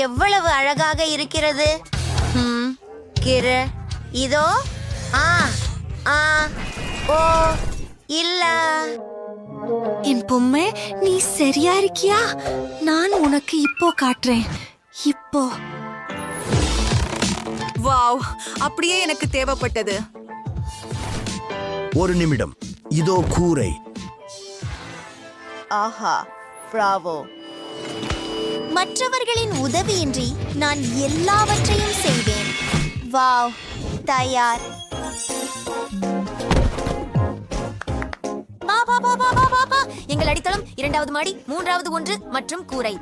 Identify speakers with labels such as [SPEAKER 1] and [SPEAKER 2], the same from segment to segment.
[SPEAKER 1] எவ்வளவு அழகாக இருக்கிறது. கிரு இதோ. ஆ ஆ ஓ இல்ல.
[SPEAKER 2] என் பொம்மை, நீ சரியா இருக்கியா? நான் உனக்கு இப்போ காட்டுறேன். இப்போ
[SPEAKER 3] வாவ், அப்படியே எனக்கு தேவைப்பட்டது.
[SPEAKER 4] ஒரு நிமிடம், இதோ கூரை.
[SPEAKER 1] ஆஹா, பிராவோ. மற்றவர்களின் உதவியின்றி நான் எல்லாவற்றையும் செய்வேன். வாவ், தயார். பா பா பா பா பா பா பா. எங்கள் அடித்தளம் 2வது மாடி, 3வது ஒன்று மற்றும் கூரை.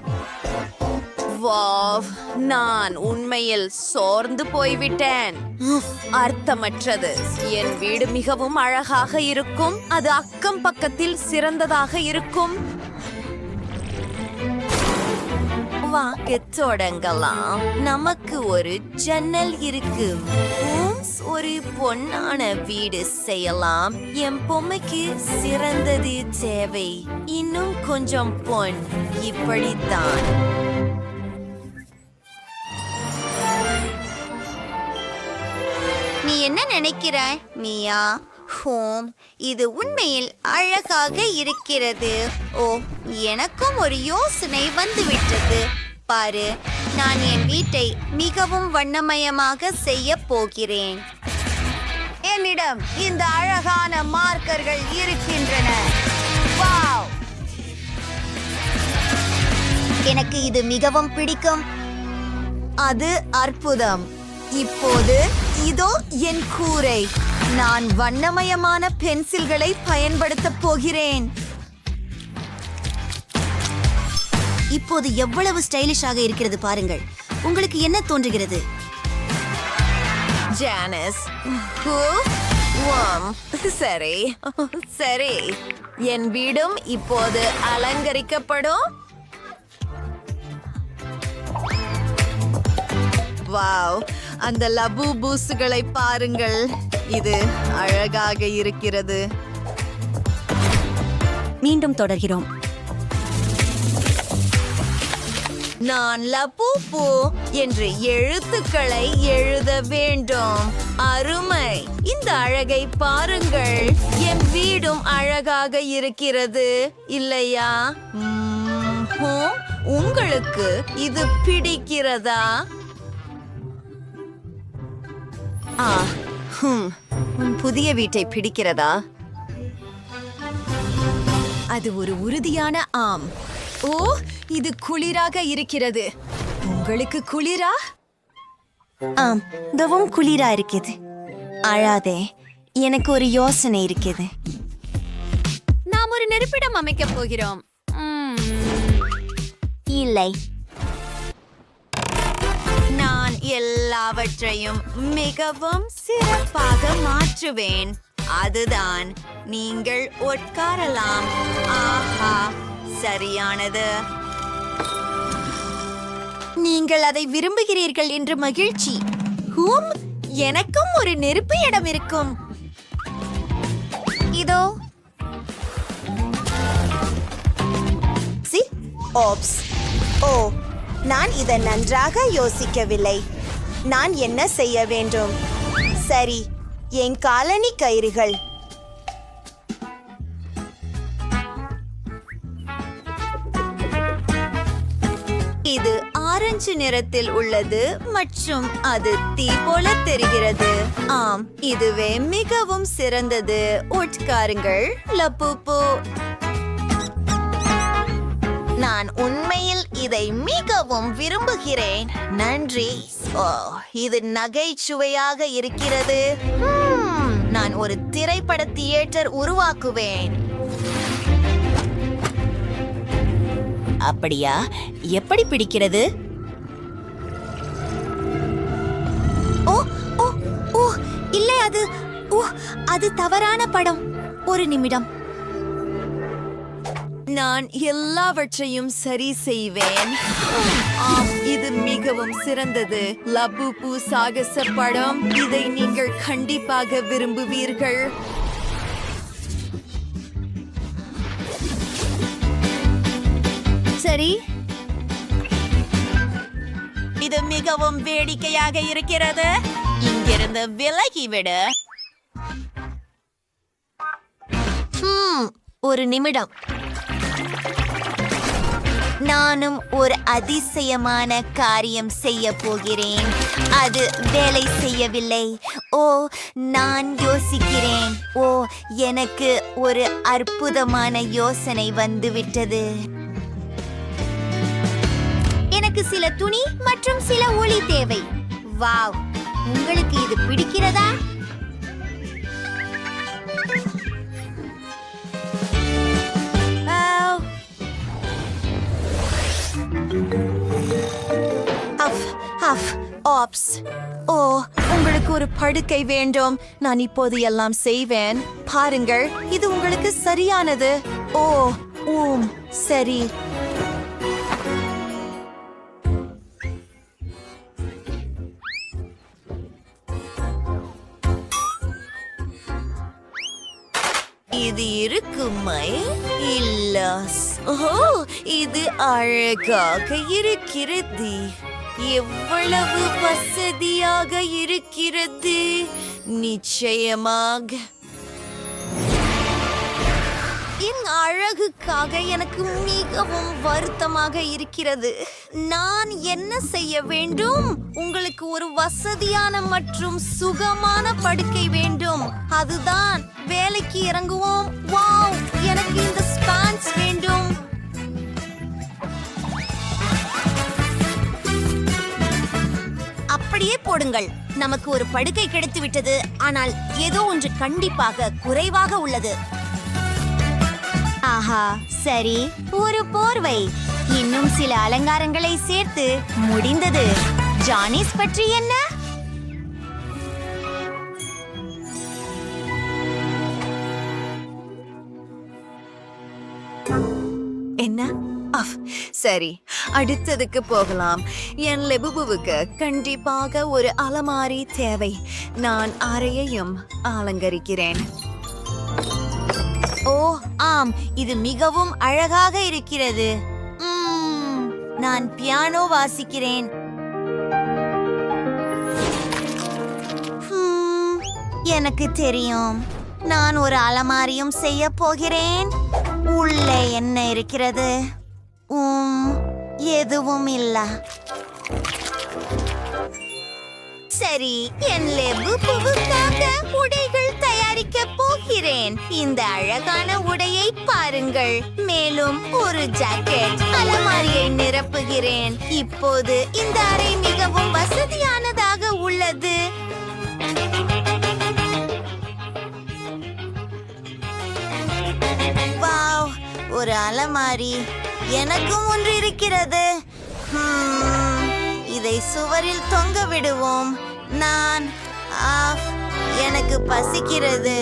[SPEAKER 3] வாவ், நான் உண்மையில் சோர்ந்து போய்விட்டேன். அர்த்தமற்றது. என் வீடு மிகவும் அழகாக இருக்கும். அது அக்கம் பக்கத்தில் சிறந்ததாக இருக்கும். வாங்க தொடங்கலாம். நமக்கு ஒரு ஜன்னல் இருக்கு. ஒரு பொன்னான வீடு செய்யலாம். என் பொம்மைக்கு சிறந்தது தேவை. இன்னும் கொஞ்சம் பொன். இப்படித்தான்.
[SPEAKER 1] நீ என்ன நினைக்கிறாய், மியா? ஹோம், இது உண்மையில் அழகாக இருக்கிறது. ஓ, எனக்கும் ஒரு யோசனை வந்துவிட்டது. பாரு, நான் என் வீட்டை மிகவும் வண்ணமயமாக செய்ய போகிறேன். என்னிடம் இந்த அழகான மார்க்கர்கள் இருக்கின்றன. வாவ், எனக்கு இது மிகவும் பிடிக்கும். அது அற்புதம். இப்போது இதோ என் கூரை. நான் வண்ணமயமான பென்சில்களை பயன்படுத்தப் போகிறேன். இப்போது எவ்வளவு ஸ்டைலிஷாக இருக்கிறது பாருங்கள். உங்களுக்கு என்ன தோன்றுகிறது?
[SPEAKER 3] ஜானஸ், சரி சரி, என் வீடும் இப்போது அலங்கரிக்கப்படும். வாவ், அந்த லபு பூசுகளை பாருங்கள். இது அழகாக இருக்கிறது.
[SPEAKER 2] மீண்டும் தொடர்கிறோம்.
[SPEAKER 3] நான் லபு பூ என்று எழுத்துக்களை எழுத வேண்டும். அருமை. இந்த அழகை பாருங்கள். என் வீடும் அழகாக இருக்கிறது, இல்லையா? உங்களுக்கு இது பிடிக்கிறதா? உன் புதிய வீட்டை பிடிக்கிறதா?
[SPEAKER 2] அது ஒரு உறுதியான ஆம். ஓ, இது குளிராக இருக்கிறது. உங்களுக்கு குளிரா?
[SPEAKER 1] ஆம், மிகவும் குளிரா இருக்குது. அழாதே, எனக்கு ஒரு யோசனை இருக்குது.
[SPEAKER 2] நாம் ஒரு நெருப்பிடம் அமைக்கப் போகிறோம்.
[SPEAKER 1] இல்லை, நான் எல்லாவற்றையும் மிகவும் சிறப்பாக மாற்றுவேன். அதுதான், நீங்கள் உட்காரலாம். ஆஹா, சரியானது. நீங்கள் அதை விரும்புகிறீர்கள் என்று மகிழ்ச்சி. எனக்கும் ஒரு நெருப்பு இடம் இருக்கும். இதோ. ஓப்ஸ். ஓ, நான் இதை நன்றாக யோசிக்கவில்லை. நான் என்ன செய்ய வேண்டும்? சரி, என் காலனி கயிறுகள். இது ஆரஞ்சு நிறத்தில் உள்ளது மற்றும் அது தீ போல தெரிகிறது. ஆம், இதுவே மிகவும் சிறந்தது. உட்காருங்கள் லபுபு. நான் உண்மையில் இதை மிகவும் விரும்புகிறேன். நன்றி. ஓ, இது நகைச்சுவையாக இருக்கிறது. நான் ஒரு திரைப்பட தியேட்டர் உருவாக்குவேன். அப்படியா? எப்படி பிடிக்கிறது? ஓ ஓ ஓ இல்லை, அது தவறான படம். ஒரு நிமிடம்.
[SPEAKER 3] நான் எல்லாவற்றையும் சரி செய்வேன். ஆம், இது மிகவும் சிறந்தது. லபுபு சாகச படம். இதை நீங்கள் கண்டிப்பாக விரும்புவீர்கள்.
[SPEAKER 1] சரி, இது மிகவும் வேடிக்கையாக இருக்கிறது. இங்கிருந்து விலகிவிடு. ஒரு நிமிடம். நானும் ஒரு அதிசயமான காரியம் செய்ய போகிறேன். அது வேலை செய்யவில்லை. ஓ, நான் யோசிக்கிறேன். ஓ, எனக்கு ஒரு அற்புதமான யோசனை வந்துவிட்டது. எனக்கு சில துணி மற்றும் சில ஒளி தேவை. வாவ், உங்களுக்கு இது பிடிக்கிறதா? ஆப்ஸ். ஓ, உங்களுக்கு ஒரு படுக்கை வேண்டும். நான் இப்போது எல்லாம் செய்வேன். பாருங்கள், இது உங்களுக்கு சரியானது. ஓ, சரி. இது இருக்குமை? இல்ல. ஓ, இது அழகாக இருக்கிறது. எவ்வளவு வசதியாக இருக்கிறது. நிச்சயமாக என் அழகுக்காக எனக்கு மிகவும் வருத்தமாக இருக்கிறது. நான் என்ன செய்ய வேண்டும்? உங்களுக்கு ஒரு வசதியான மற்றும் சுகமான படுக்கை வேண்டும். அதுதான். வேலைக்கு இறங்குவோம். வாவ், எனக்கு இந்த ஸ்பான்ஸ் வேண்டும். அப்படியே போடுங்கள். நமக்கு ஒரு படுக்கை கிடைத்து விட்டது. ஆனால் ஏதோ ஒன்று கண்டிப்பாக குறைவாக உள்ளது. ஆஹா, சரி, ஒரு போர்வை. இன்னும் சில அலங்காரங்களை சேர்த்து முடிந்தது. ஜானிஸ் பற்றி என்ன? என்ன? சரி, அடுத்ததுக்கு போகலாம். என் லெபுபுவுக்கு கண்டிப்பாக ஒரு அலமாரி தேவை. நான் அறையையும் அலங்கரிக்கிறேன். ஓ, ஆம், இது மிகவும் அழகாக இருக்கிறது. நான் பியானோ வாசிக்கிறேன். எனக்கு தெரியும். நான் ஒரு அலமாரியும் செய்ய போகிறேன். உள்ளே என்ன இருக்கிறது? எதுவும் இல்ல. சரி, என் லெபுபுவுக்காக உடைகள் தயாரிக்க போகிறேன். இந்த அழகான உடையை பாருங்கள். மேலும் ஒரு ஜாக்கெட். அலமாரியை நிரப்புகிறேன். இப்போது இந்த அறை மிகவும் வசதியானதாக உள்ளது. வாவ், ஒரு அலமாரி. எனக்கும் ஒன்று இருக்கிறது. இதை சுவரில் தொங்க விடுவோம். நான் எனக்கு பசிக்கிறது.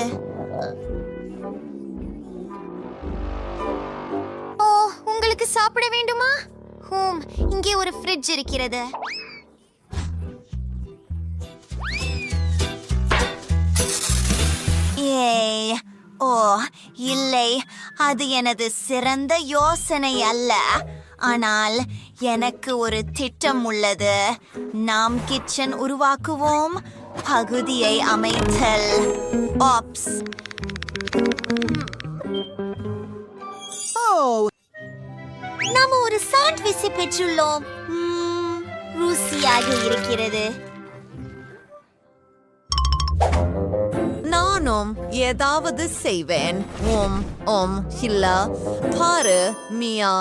[SPEAKER 1] ஓ, உங்களுக்கு சாப்பிட வேண்டுமா? இங்கே ஒரு ஃப்ரிட்ஜ் இருக்கிறது. ஏய், ஓ இல்லை, அது எனது சிறந்த யோசனை அல்ல. ஆனால் எனக்கு ஒரு திட்டம் உள்ளது. நாம் கிச்சன் உருவாக்குவோம். பகுதியை அமைத்தல். ஆப்ஸ். நாம் ஒரு சாண்ட்விச்சை பெற்றுள்ளோம். ருசியாக இருக்கிறது. நானும் ஏதாவது செய்வேன். இல்ல, பாரு மியா,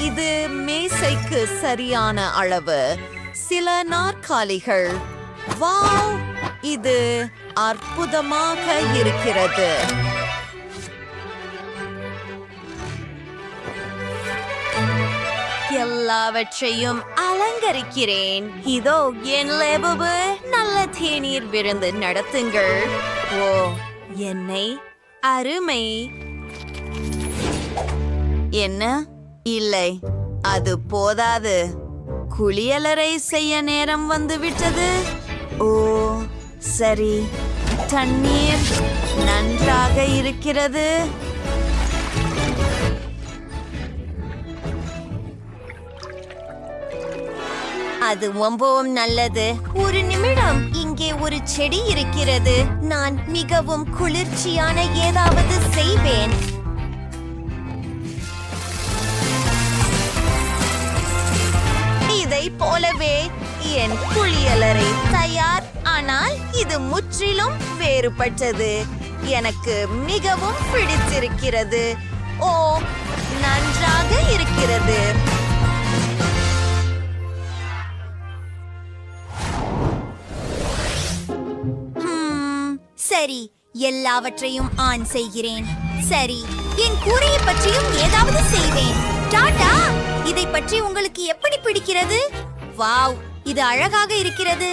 [SPEAKER 1] இது மேசைக்கு சரியான அளவு. சில நாற்காலிகள். வாவ், இது அற்புதமாக இருக்கிறது. எல்லாவற்றையும் அலங்கரிக்கிறேன். இதோ என் லெபுபு. நல்ல தேநீர் விருந்து நடத்துங்கள். ஓ, என்னை அருமை. என்ன? இல்லை, அது போதாது. குளியலறை செய்ய நேரம் வந்துவிட்டது. ஓ, சரி, தண்ணீர் நன்றாக இருக்கிறது. அது ரொம்பவும் நல்லது. ஒரு நிமிடம், இங்கே ஒரு செடி இருக்கிறது. நான் மிகவும் குளிர்ச்சியான ஏதாவது செய்வேன். இதை போலவே என் குளியலறை தயார். ஆனால் இது முற்றிலும் வேறுபட்டது. எனக்கு மிகவும் பிடித்திருக்கிறது. ஓ, நன்றாக இருக்கிறது. சரி, எல்லாவற்றையும் ஆன் செய்கிறேன். சரி, என் கூரையை பற்றியும் ஏதாவது செய்வேன். டாடா, இதை பற்றி உங்களுக்கு எப்படி பிடிக்கிறது? வாவ், இது அழகாக இருக்கிறது.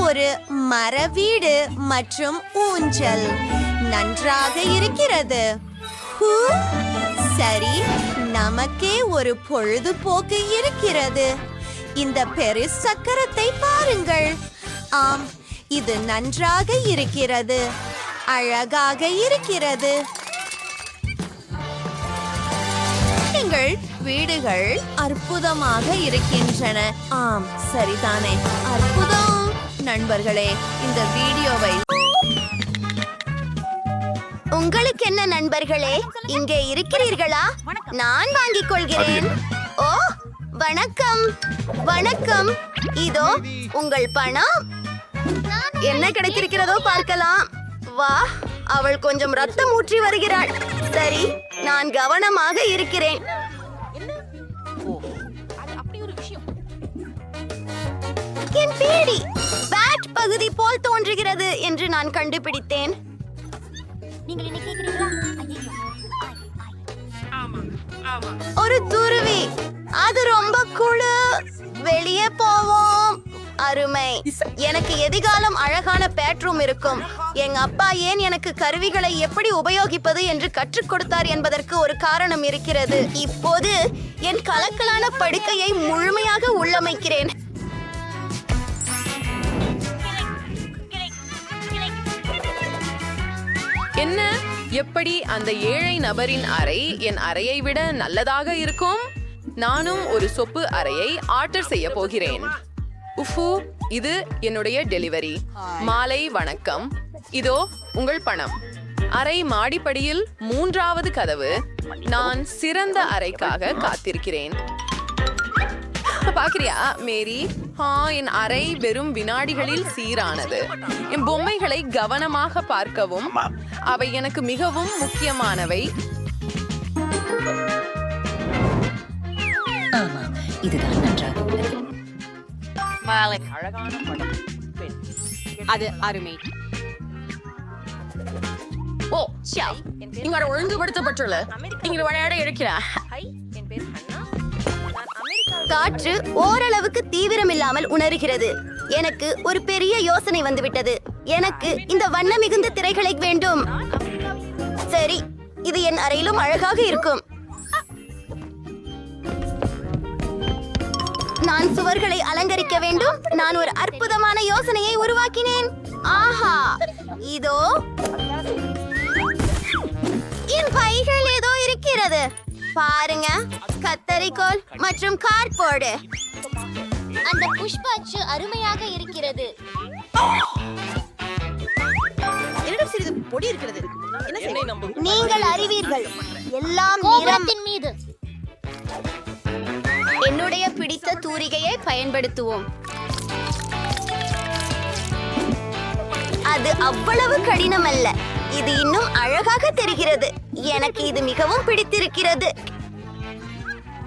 [SPEAKER 1] ஒரு மர வீடு மற்றும் ஊஞ்சல் நன்றாக இருக்கிறது. ஹூ, சரி, நமக்கே ஒரு பொழுதுபோக்கு இருக்கிறது. இந்த பெரு சக்கரத்தை பாருங்கள். ஆம், இது நன்றாக இருக்கிறது. அழகாக இருக்கிறது. எங்கள் வீடுகள் அற்புதமாக இருக்கின்றன. ஆம், சரிதானே? அற்புதம். நண்பர்களே, இந்த வீடியோவை உங்களுக்கு என்ன நண்பர்களே, இங்கே இருக்கிறீர்களா? நான் வாங்கிக் கொள்கிறேன். ஓ, வணக்கம் வணக்கம். இதோ உங்கள் பணம். என்ன கிடைத்திருக்கிறதோ பார்க்கலாம். வா, அவள் கொஞ்சம் ரத்தம் ஊற்றி வருகிறாள். சரி, நான் கவனமாக இருக்கிறேன். என் பேடி பேட் பகுதி போல் தோன்றுகிறது என்று நான் கண்டுபிடித்தேன். ஒரு துருவி, அது ரொம்ப குழு. வெளியே போவோம். அருமை. எனக்கு எதிர்காலம் அழகான பெட்ரூம் இருக்கும். எங்க அப்பா ஏன் எனக்கு கருவிகளை எப்படி உபயோகிப்பது என்று கற்றுக் கொடுத்தார் என்பதற்கு ஒரு காரணம் இருக்கிறது. இப்போது என் கலக்கலான படுக்கையை முழுமையாக உள்ளமைக்கிறேன்.
[SPEAKER 5] என்ன, எப்படி அந்த ஏழை நபரின் அறை என் அறையை விட நல்லதாக இருக்கும்? நானும் ஒரு சொப்பு அறையை ஆர்டர் செய்ய போகிறேன். உஃபு, இது என்னுடைய டெலிவரி. மாலை வணக்கம். இதோ உங்கள் பணம். அறை மாடிப்படியில் 3வது கதவு. நான் சிறந்த அறைக்காக காத்திருக்கிறேன். பாக்கிறியா மேரி? என் அறை வெறும் வினாடிகளில் சீரானது. என் பொம்மைகளை கவனமாக பார்க்கவும், அவை எனக்கு மிகவும் முக்கியமானவை.
[SPEAKER 6] இதுதான் நன்றாக உள்ளது.
[SPEAKER 5] அழகான படம்.
[SPEAKER 6] அது அருமை.
[SPEAKER 5] ஓ, இங்க ஒழுங்குபடுத்தப்பட்டுள்ள இங்க விளையாட இருக்கிறார்.
[SPEAKER 1] காற்று ஓரளவுக்கு தீவிரமில்லாமல் உணர்கிறது. எனக்கு ஒரு பெரிய யோசனை வந்துவிட்டது. எனக்கு இந்த வண்ண மிகுந்த திரைகளை வேண்டும். சரி, இது என் அறையிலும் அழகாக இருக்கும். நான் சுவர்களை அலங்கரிக்க வேண்டும். நான் ஒரு அற்புதமான யோசனையை உருவாக்கினேன். ஆஹா, இதோ என் பைகள் ஏதோ இருக்கிறது. பாருங்க, கத்தரிக்கோல் மற்றும் கார்ட்போர்டு. அந்த புஷ்ப அச்சு அருமையாக இருக்கிறது. என்னிடம் சிறிது பொடி இருக்கிறது. நீங்கள் அறிவீர்கள், எல்லாம் நிறத்தின் மீது. என்னுடைய பிடித்த தூரிகையை பயன்படுத்துவோம். அது அவ்வளவு கடினம் அல்ல. இது இன்னும் அழகாக தெரிகிறது. எனக்கு இது மிகவும் பிடித்திருக்கிறது.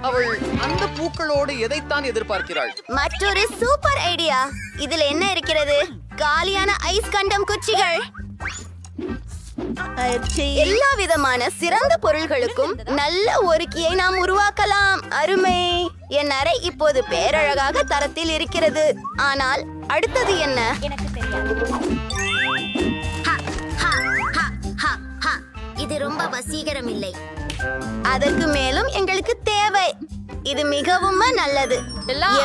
[SPEAKER 7] அவள் அந்த பூக்களோடு எதைத்தான் எதிர்பார்க்கிறாள்?
[SPEAKER 1] மற்றொரு சூப்பர் ஐடியா. இதில் என்ன இருக்கிறது? காலியான ஐஸ் கண்டம் குச்சிகள். எல்லா விதமான சிறந்த பொருள்களுக்கும் நல்ல ஒருக்கியை நாம் உருவாக்கலாம். அருமை. என் அறை இப்போது பேரழகாக தரத்தில் இருக்கிறது. ஆனால் அடுத்தது என்ன? எனக்கு தெரியாது. இது ரொம்ப வசீகரம் இல்லை. அதற்கு மேலும் எங்களுக்கு தேவை. இது மிகவும் நல்லது.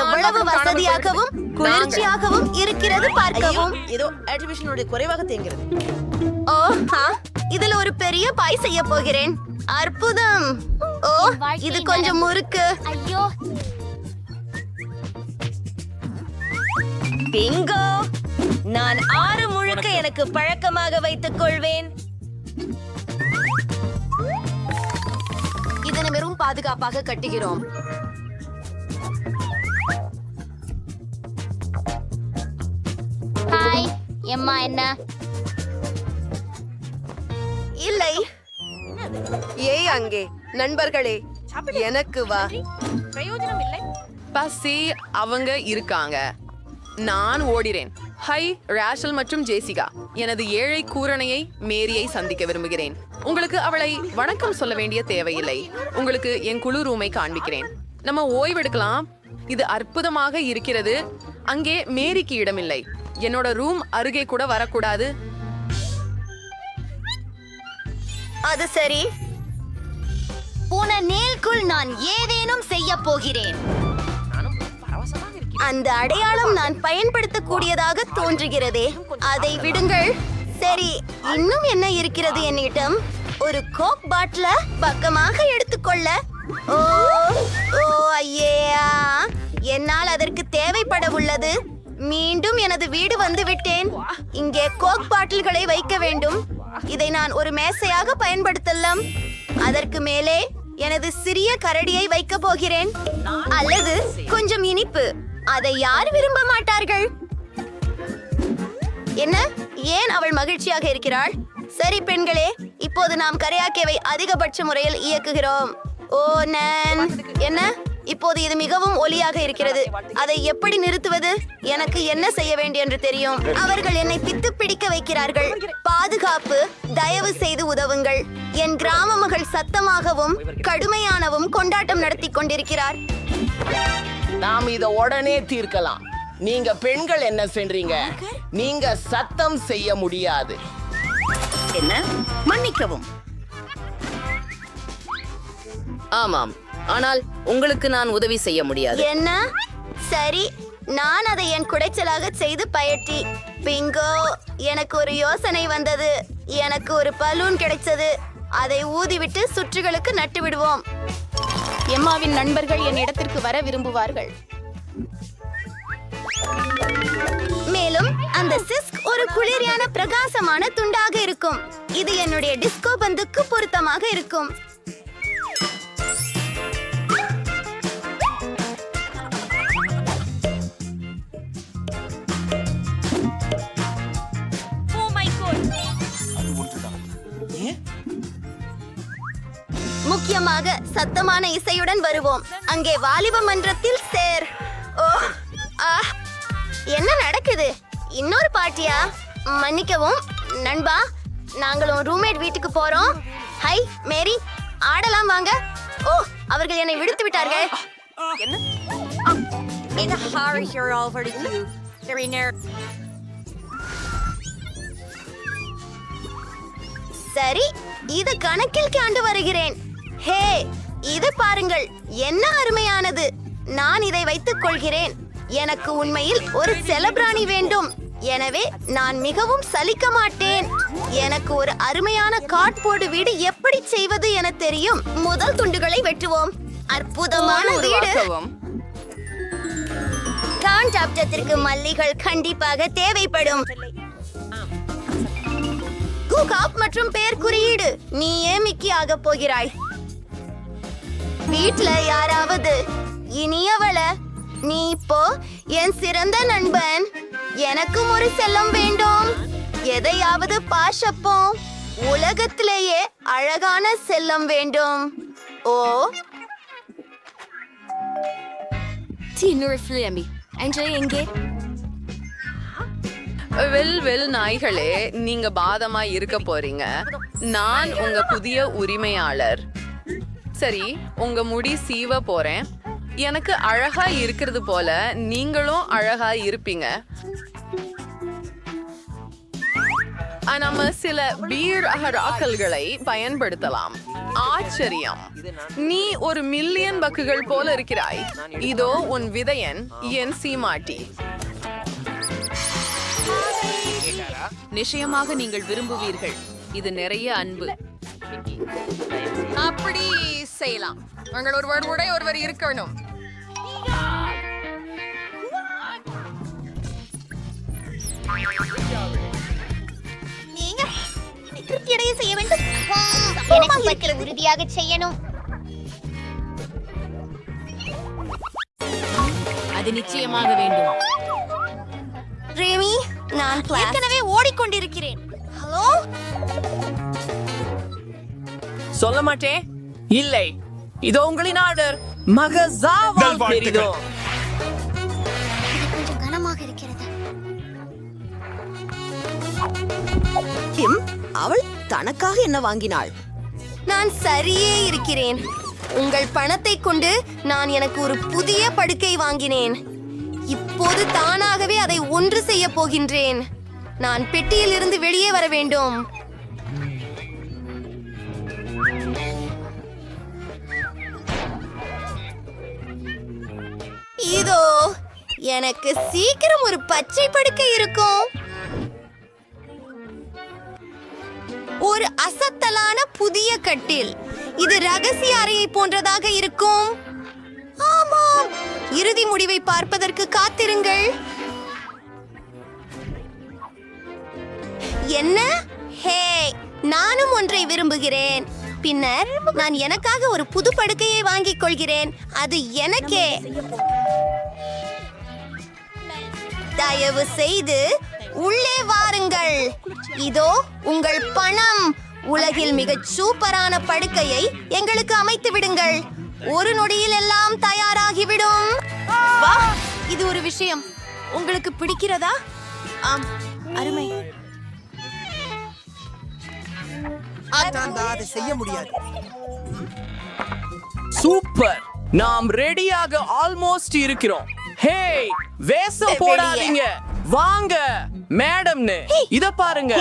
[SPEAKER 1] எவ்வளவு வசதியாகவும் குளிர்ச்சியாகவும் இருக்கிறது பார்க்கவும்.
[SPEAKER 8] ஏதோ ஆக்டிவேஷனுடைய குறைவாக தேங்கிறது.
[SPEAKER 1] ஓ இதுல ஒரு பெரிய பாய் செய்ய போகிறேன். அற்புதம். ஓ இது கொஞ்சம் முறுக்கு.
[SPEAKER 2] ஐயோ
[SPEAKER 8] பிங்கோ, நான் 6 முழுக்க எனக்கு பழக்கமாக வைத்துக் கொள்வேன்.
[SPEAKER 1] இதனை வெறும் பாதுகாப்பாக கட்டுகிறோம்.
[SPEAKER 2] ஹாய் எம்மா என்ன
[SPEAKER 1] இல்லை.
[SPEAKER 3] ஏய் அங்கே நண்பர்களே, எனக்கு வா.
[SPEAKER 6] பிரயோஜனம் இல்லை.
[SPEAKER 5] பசி அவங்க இருக்காங்க. நான் ஓடிறேன். ஹை ராஷல் மற்றும் ஜேசிகா, எனது ஏழை கூரணையை மேரியை சந்திக்க விரும்புகிறேன். உங்களுக்கு அவளை வணக்கம் சொல்ல வேண்டிய தேவையில்லை. உங்களுக்கு என் குழு ரூமை காண்பிக்கிறேன். நம்ம ஓய்வெடுக்கலாம். இது அற்புதமாக இருக்கிறது. அங்கே மேரிக்கு இடமில்லை. என்னோட ரூம் அருகே கூட வரக்கூடாது.
[SPEAKER 1] அது சரி. போன நேல்குள் நான் ஏதேனும் செய்ய போகிறேன். அந்த அடையாளம் நான் பயன்படுத்தக்கூடியதாக தோன்றுகிறதே. அதை விடுங்கள். சரி, இன்னும் என்ன இருக்கிறது என்னிடம்? ஒரு கோக் பாட்டில பக்கமாக எடுத்துக்கொள்ள. ஓ ஓ ஐயா, என்னால் அதற்கு தேவைப்பட உள்ளது. மீண்டும் எனது வீடு வந்து விட்டேன். இங்கே கோக் பாட்டில்களை வைக்க வேண்டும். இதை நான் ஒரு மேசையாக பயன்படுத்தலாம். அதற்கு மேலே எனது சிறிய கரடியை வைக்க போகிறேன். அல்லது கொஞ்சம் இனிப்பு. அதை யார் விரும்ப மாட்டார்கள்? என்ன, ஏன் அவள் மகிழ்ச்சியாக இருக்கிறாள்? சரி பெண்களே, இப்போது நாம் கரையாக்கேவை அதிகபட்ச முறையில் இயக்குகிறோம். ஓ நான் என்ன, இப்போது இது மிகவும் ஒலியாக இருக்கிறது. அதை எப்படி நிறுத்துவது? எனக்கு என்ன செய்ய வேண்டும் என்று தெரியும். அவர்கள் என்னை பித்து பிடிக்க வைக்கிறார்கள். பாதுகாப்பு, தயவு செய்து உதவுங்கள். என் கிராம மகள் சத்தமாகவும் கடுமையானவும் கொண்டாட்டம் நடத்தி கொண்டிருக்கிறார்.
[SPEAKER 9] நாம் இத உடனே தீர்க்கலாம். நீங்க பெண்கள் என்ன செய்றீங்க? நீங்க சத்தம் செய்ய முடியாது.
[SPEAKER 8] என்ன? மன்னிக்கவும்.
[SPEAKER 3] ஆமாம், ஆனால் உங்களுக்கு நான் உதவி செய்ய முடியாது.
[SPEAKER 1] என்ன? சரி, நான் அதை என் குடைச்சலாக செய்து பயட்டி. பிங்கோ, எனக்கு ஒரு யோசனை வந்தது. எனக்கு ஒரு பலூன் கிடைச்சது. அதை ஊதிவிட்டு சுற்றுகளுக்கு நட்டு விடுவோம்.
[SPEAKER 6] எம்மாவின் நண்பர்கள் என் இடத்திற்கு வர விரும்புவார்கள்.
[SPEAKER 1] மேலும் அந்த சிஸ்க் ஒரு குளிரியான பிரகாசமான துண்டாக இருக்கும். இது என்னுடைய டிஸ்கோ பந்துக்கு பொருத்தமாக இருக்கும். முக்கியமாக சத்தமான இசையுடன் வருவோம். அங்கே வாலிப மன்றத்தில் சேர். ஓ ஆ, என்ன நடக்குது? இன்னொரு பார்ட்டியா? மன்னிக்கவும் நண்பா, நாங்களும் ரூம்மேட் வீட்டுக்கு போறோம். ஹை மேரி, ஆடலாம் வாங்க. ஓ, அவர்கள் என்னை விடுத்து விட்டார்கள். சரி, இது கணக்கில் காண்டு வருகிறேன். ஹே, இது பாருங்கள், என்ன அருமையானது. நான் இதை வைத்துக் கொள்கிறேன். எனக்கு உண்மையில் ஒரு செலபிராணி வேண்டும். எனவே நான் மிகவும் சலிக்க மாட்டேன். எனக்கு ஒரு அருமையான கார்ட்போர்டு வீடு எப்படி செய்வது என தெரியும். முதல் துண்டுகளை வெட்டுவோம். அற்புதமான வீடு. கான்டாப்டத்திற்கு மல்லிகள் கண்டிப்பாக தேவைப்படும். குகாப் மற்றும் பெயர் குறியீடு. நீயே மிக்கி ஆக போகிறாய். வீட்ல யாராவது இனியவள, நீ இப்போ என் சிறந்த நண்பன். எனக்கும் ஒரு செல்லம் வேண்டும். எதையாவது பாஷப்போம். உலகத்திலேயே அழகான செல்லம் வேண்டும். ஓ
[SPEAKER 2] எங்கே?
[SPEAKER 5] வெல் நாய்களே, நீங்க பாதமா இருக்க போறீங்க. நான் உங்க புதிய உரிமையாளர். சரி, உங்க முடி சீவ போறேன். எனக்கு அழகா இருக்கிறது போல நீங்களும் அழகா இருப்பீங்க. நம்ம சில பீர் அகராக்கல்களை பயன்படுத்தலாம். ஆச்சரியம், நீ ஒரு மில்லியன் பக்குகள் போல இருக்கிறாய். இதோ உன் விதையன், என் சீமாட்டி. நிச்சயமாக நீங்கள் விரும்புவீர்கள். இது நிறைய அன்பு.
[SPEAKER 3] அப்படி செய்யலாம். உங்கள் ஒருவர் இருக்கணும்.
[SPEAKER 1] நீங்க திருப்தியடைய செய்ய வேண்டும்.
[SPEAKER 6] எனக்கு பற்றி உறுதியாக செய்யணும்.
[SPEAKER 2] அது நிச்சயமாக வேண்டும்.
[SPEAKER 1] ரேமி, நான் ஏற்கனவே ஓடிக்கொண்டிருக்கிறேன். ஹலோ,
[SPEAKER 9] சொல்ல மாட்டேன். இல்லை, இதோ உங்களின் ஆர்டர். மகசாவா பெரிதோ.
[SPEAKER 6] கொஞ்சம் கனமாக இருக்கிறது.
[SPEAKER 8] கிம், அவள் தனக்காக என்ன வாங்கினாள்?
[SPEAKER 1] நான் சரியே இருக்கிறேன். உங்கள் பணத்தை கொண்டு நான் எனக்கு ஒரு புதிய படுக்கை வாங்கினேன். இப்போது தானாகவே அதை ஒன்று செய்ய போகின்றேன். நான் பெட்டியில் இருந்து வெளியே வர வேண்டும். இதோ எனக்கு சீக்கிரம் ஒரு பச்சை படுக்கை இருக்கும். ஒரு அசத்தலான புதிய கட்டில். இது ரகசிய அறையை போன்றதாக இருக்கும். ஆமாம், இறுதி முடிவை பார்ப்பதற்கு காத்திருங்கள். என்ன? ஹே, நானும் ஒன்றை விரும்புகிறேன். பின்னர் நான் எனக்காக ஒரு புது படுக்கையை வாங்கிக் கொள்கிறேன். அது எனக்கே. தயவு செய்து உள்ளே வாருங்கள். இதோ உங்கள் பணம். உலகில் மிகச் சூப்பரான படுக்கையை எங்களுக்கு அமைத்து விடுங்கள். ஒரு நொடியில் எல்லாம் தயாராகிவிடும். வா, இது ஒரு விஷயம். உங்களுக்கு பிடிக்கிறதா? ஆம், அருமை.
[SPEAKER 4] அதை செய்ய முடியாது.
[SPEAKER 9] சூப்பர், நாம் ரெடியாக ஆல்மோஸ்ட் இருக்கிறோம். ஹே, வேஷம் போடாதீங்க. வாங்க மேடம்னு. இத பாருங்க,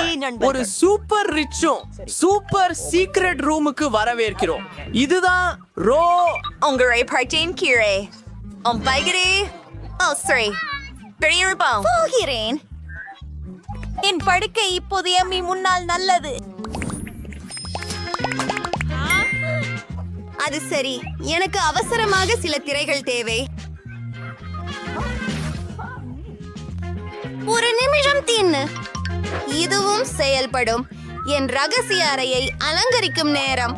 [SPEAKER 9] ஒரு சூப்பர் ரிச்சும் சூப்பர் சீக்ரெட் ரூமுக்கு வரவேற்கிறோம். இதுதான் ரோ.
[SPEAKER 3] உங்களை பார்த்தேன் கீழே. பைகரே. சரி, பெரியப்பா.
[SPEAKER 1] போகிறேன். என் படுக்கை இப்போது எம்மி முன்னால் நல்லது. அது சரி, எனக்கு அவசரமாக சில திரைகள் தேவை. ஒரு நிமிஷம் தின்னு. இதுவும் செயல்படும். என் ரகசிய அறையை அலங்கரிக்கும் நேரம்.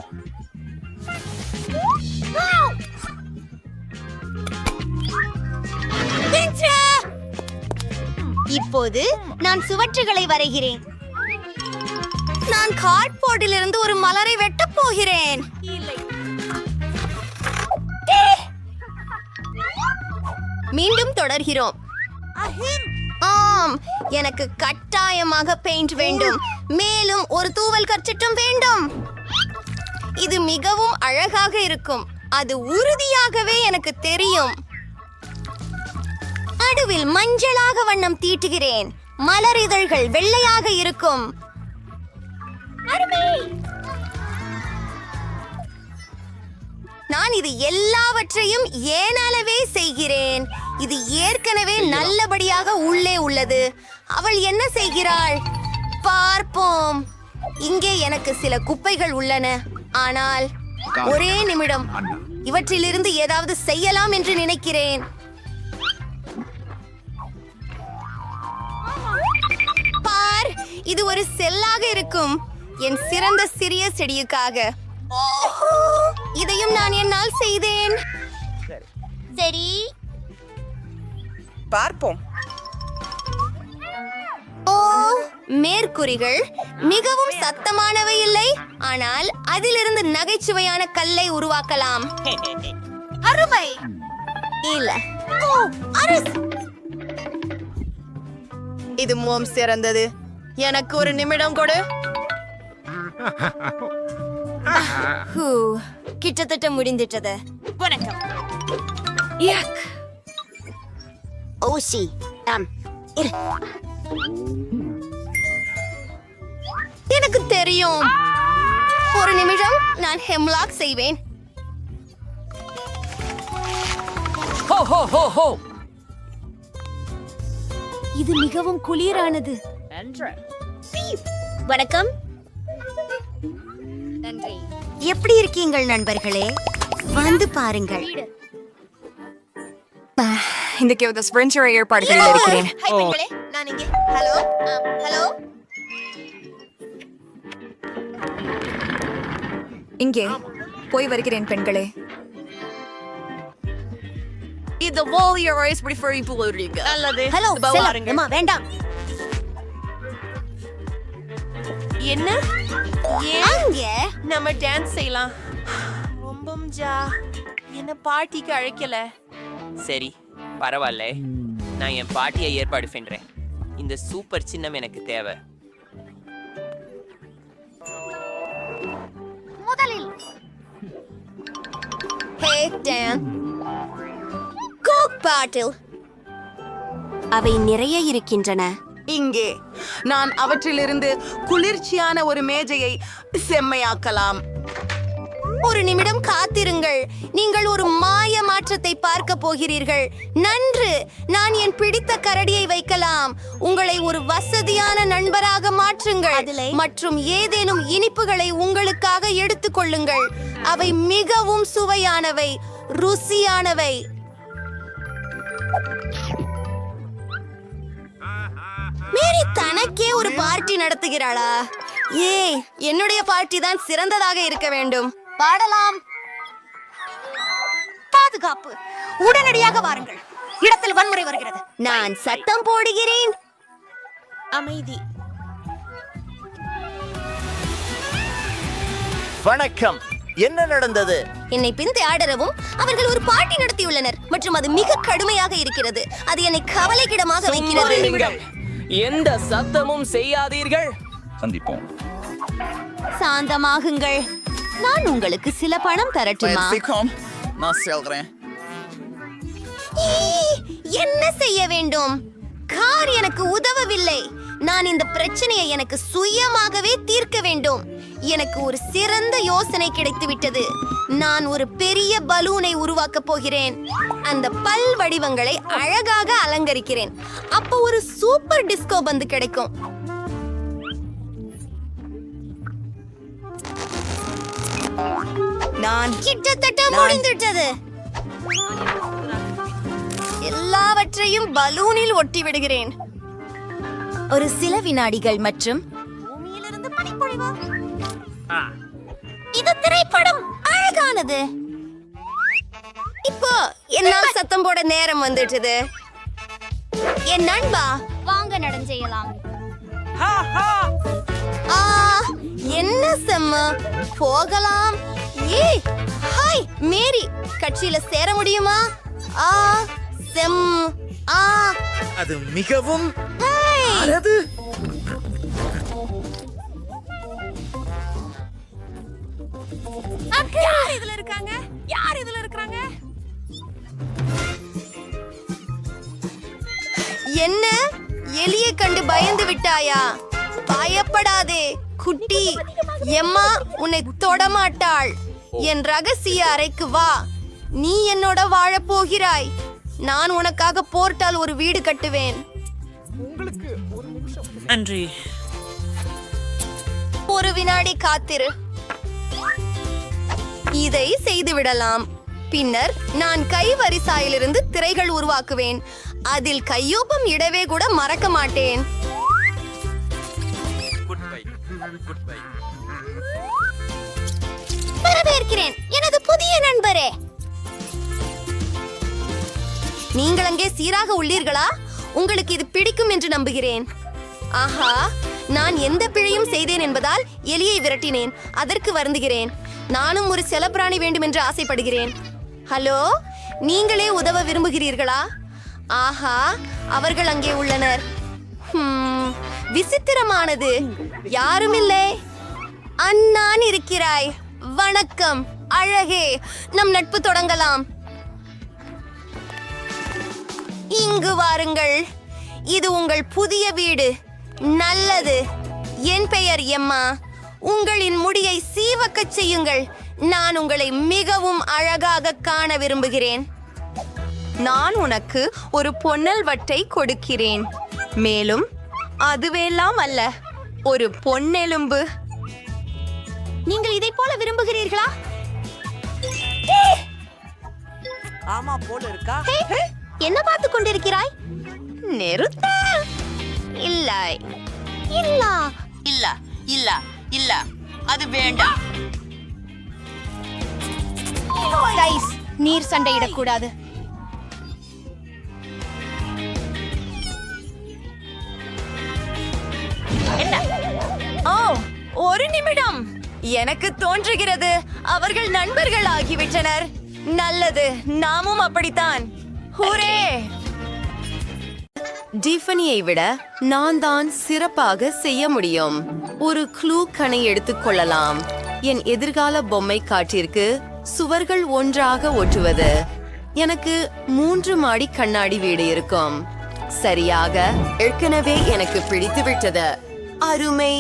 [SPEAKER 1] இப்போது நான் சுவற்றுகளை வரைகிறேன். நான் கார்ட்போர்டில் இருந்து ஒரு மலரை வெட்டப் போகிறேன். மீண்டும் தொடர்கிறோம். ஆம், எனக்கு கட்டாயமாக பெயிண்ட் வேண்டும். மேலும் ஒரு தூவல் கர்ச்சிட்டும் வேண்டும். இது மிகவும் அழகாக இருக்கும். அது உறுதியாகவே எனக்கு தெரியும். நடுவில் மஞ்சளாக வண்ணம் தீட்டுகிறேன். மலர் இதழ்கள் வெள்ளையாக இருக்கும். நான் இது எல்லாவற்றையும் ஏனளவே செய்கிறேன். இது ஏற்கனவே நல்லபடியாக உள்ளே உள்ளது. அவள் என்ன செய்கிறாள்? பார்ப்போம். இங்கே எனக்கு சில குப்பைகள் உள்ளன. ஆனால் ஒரே நிமிடம், இவற்றிலிருந்து ஏதாவது செய்யலாம் என்று நினைக்கிறேன். பார், இது ஒரு செல்லாக இருக்கும். என் சிறந்த சிறிய செடியுக்காக. ஓஹோ, இதையும் நான் என்னால் செய்தேன். சரி,
[SPEAKER 8] பார்ப்போம்.
[SPEAKER 1] ஓ, மேற்கூறிகள் மிகவும் சத்தமானவை இல்லை, ஆனால் அதிலிருந்து நகைச்சுவையான கல்லை உருவாக்கலாம். அருமை. இல்ல, ஓ, அரசு. இது மிகவும் சிறந்தது. எனக்கு ஒரு நிமிடம் கொடு. கிட்டத்தட்ட முடிந்துட்டது. வணக்கம். ஓசி, எனக்கு தெரியும். ஒரு நிமிடம், நான் ஹெம்லாக் செய்வேன்.
[SPEAKER 9] ஹோ ஹோ ஹோ ஹோ.
[SPEAKER 1] இது மிகவும் குளிரானது.
[SPEAKER 8] வணக்கம்.
[SPEAKER 1] எப்படி இருக்கீங்கள் நண்பர்களே? வந்து பாருங்கள்.
[SPEAKER 2] இன்றைக்கு ஒரு ஸ்பிரின்சர் ஏற்பாடுகளில் இருக்கிறேன்.
[SPEAKER 1] ஹாய் பெண்களே, நான் இங்கே. Hello hello.
[SPEAKER 2] இங்கே போய் வருகிறேன் பெண்களே.
[SPEAKER 3] இந்த வாலியர் ஐஸ் ப்ரிஃபரி புலரிங்க
[SPEAKER 1] ஹலோ செல்லம், அம்மா வேண்டாம்.
[SPEAKER 3] என்ன
[SPEAKER 1] அங்கே
[SPEAKER 3] நம்ம டான்ஸ் செய்யலாம். ரொம்ப என்ன பார்ட்டிக்கு அழைக்கல.
[SPEAKER 10] சரி பரவாயில்ல, நான் என் பாட்டியை ஏற்பாடு பண்றேன். இந்த சூப்பர் சின்னம் எனக்கு தேவை.
[SPEAKER 1] ஹே டான். கோக் பாட்டில். அவை நிறைய இருக்கின்றன.
[SPEAKER 6] இங்கே நான் அவற்றிலிருந்து குளிர்ச்சியான ஒரு மேஜையை செம்மையாக்கலாம்.
[SPEAKER 1] ஒரு நிமிடம் காத்திருங்கள். நீங்கள் ஒரு மாய மாற்றத்தை பார்க்க போகிறீர்கள். நன்று, நான் என் பிடித்த கரடியை வைக்கலாம். உங்களை ஒரு வசதியான நண்பராக மாற்றுங்கள் மற்றும் ஏதேனும் இனிப்புகளை உங்களுக்காக எடுத்துக் கொள்ளுங்கள். அவை மிகவும் சுவையானவை, ருசியானவை. மேரி தனக்கே ஒரு பார்ட்டி நடத்துகிறாளா? ஏய், என்னுடைய பார்ட்டி தான் சிறந்ததாக இருக்க வேண்டும். பாடலாம். பாதுகாப்பு. உடனடியாக வாருங்கள். இடத்தில் வன்முறை வருகிறது. நான் சத்தம் போடுகிறேன்.
[SPEAKER 6] அமைதி.
[SPEAKER 9] வணக்கம். என்ன நடந்தது?
[SPEAKER 1] என்னை பிந்தி ஆடரவும் அவர்கள் ஒரு பார்ட்டி நடத்தியுள்ளனர் மற்றும் அது மிக கடுமையாக இருக்கிறது. அது என்னை கவலைக்கிடமாக வைக்கிறது.
[SPEAKER 10] எந்த சத்தமும் செய்யாதீர்கள்.
[SPEAKER 4] சந்திப்போம்.
[SPEAKER 1] சாந்தமாகுங்கள். நான் உங்களுக்கு சில பணம் தரட்டுமா?
[SPEAKER 7] நான் செல்றேன்.
[SPEAKER 1] என்ன செய்ய வேண்டும்? கார் எனக்கு உதவவில்லை. நான் இந்த பிரச்சனையை எனக்கு சுயமாகவே தீர்க்க வேண்டும். எனக்கு ஒரு சிறந்த யோசனை கிடைத்துவிட்டது. நான் ஒரு பெரிய பலூனை உருவாக்கப் போகிறேன். அந்த பல் வடிவங்களை அழகாக அலங்கரிக்கிறேன். அப்போ ஒரு சூப்பர் டிஸ்கோ பந்து கிடைக்கும். நான் கிட்டத்தட்ட முடிந்துவிட்டது. எல்லாவற்றையும் பலூனில் ஒட்டி விடுகிறேன். ஒரு சில வினாடிகள் மற்றும் பூமியிலிருந்து பனிப்பொழிவு. இது திரைப்படம் அழகானது. இப்போ என்னால் சத்தம் போட நேரம் வந்துட்டது. என் நண்பா,
[SPEAKER 2] வாங்க நடந்து செய்யலாம்.
[SPEAKER 1] ஆ, என்ன செம்ம. போகலாம். ஏய், ஹாய் மேரி, கட்சியில சேர முடியுமா? ஆ செம். ஆ,
[SPEAKER 7] அது மிகவும்
[SPEAKER 1] ஹாய்.
[SPEAKER 3] யார் இதுல இருக்காங்க? யார் இதுல இருக்காங்க?
[SPEAKER 1] என்ன, எலியை கண்டு பயந்து விட்டாயா? பயப்படாதே குட்டி. எம்மா உன்னை தொடமாட்டாள். என் ரகசிய அறைக்கு வா. நீ என்னோட வாழப் போகிறாய். நான் உனக்காக போர்ட்டால் ஒரு வீடு கட்டுவேன்.
[SPEAKER 10] நன்றி.
[SPEAKER 1] ஒரு வினாடி காத்திரு. இதை செய்து விடலாம். பின்னர் நான் கைவரிசாயிலிருந்து திரைகள் உருவாக்குவேன். அதில் கையொப்பம் இடவே கூட மறக்க மாட்டேன். வரவேற்கிறேன் எனது புதிய நண்பரே. நீங்கள் அங்கே சீராக உள்ளீர்களா? உங்களுக்கு இது பிடிக்கும் என்று நம்புகிறேன். ஆஹா, நான் எந்த பிழையும் செய்தேன் என்பதால் எலியை விரட்டினேன். அதற்கு வருந்துகிறேன். நானும் ஒரு செல்லப்பிராணி வேண்டும் என்று ஆசைப்படுகிறேன். ஹலோ, நீங்களே உதவ விரும்புகிறீர்களா? ஆஹா, அவர்கள் அங்கே உள்ளனர். விசித்திரமானது. யாரும் இல்லை. அண்ணான் இருக்கிறாய். வணக்கம் அழகே, நம் நட்பு தொடங்கலாம். இங்கு வாருங்கள். இது உங்கள் புதிய வீடு. நல்லது. என் பெயர் எம்மா. உங்களின் முடியை சீவக்கச் செய்யுங்கள். நான் உங்களை மிகவும் அழகாக காண விரும்புகிறேன். நான் உனக்கு ஒரு பொன்னல் வட்டை கொடுக்கிறேன். மேலும் அதுவெல்லாம் அல்ல,
[SPEAKER 3] ஒரு பொன்னெலும்பு.
[SPEAKER 2] நீங்கள் இதை போல விரும்புகிறீர்களா?
[SPEAKER 7] ஆமா போல இருக்கா?
[SPEAKER 2] என்ன பார்த்து கொண்டிருக்கிறாய்?
[SPEAKER 3] நிறுத்த. இல்லை.
[SPEAKER 2] இல்ல
[SPEAKER 8] இல்ல இல்ல இல்ல அது வேண்டாம்.
[SPEAKER 6] கைஸ், நீர் சண்டையிடக்கூடாது.
[SPEAKER 3] ஓ, ஒரு நிமிடம். எனக்கு தோன்றுகிறது அவர்கள் நண்பர்கள் ஆகிவிட்டனர். நல்லது, நாமும் அப்படித்தான். ஹூரே! டிஃபனியை விட நான் தான் சிறப்பாக செய்ய முடியும். ஒரு க்ளூ கணை எடுத்துக் கொள்ளலாம். என் எதிர்கால பொம்மை காட்டிற்கு சுவர்கள் ஒன்றாக ஒட்டுவது. எனக்கு 3 மாடி கண்ணாடி வீடு இருக்கும். சரியாக, ஏற்கனவே எனக்கு பிடித்து விட்டது. அருமை.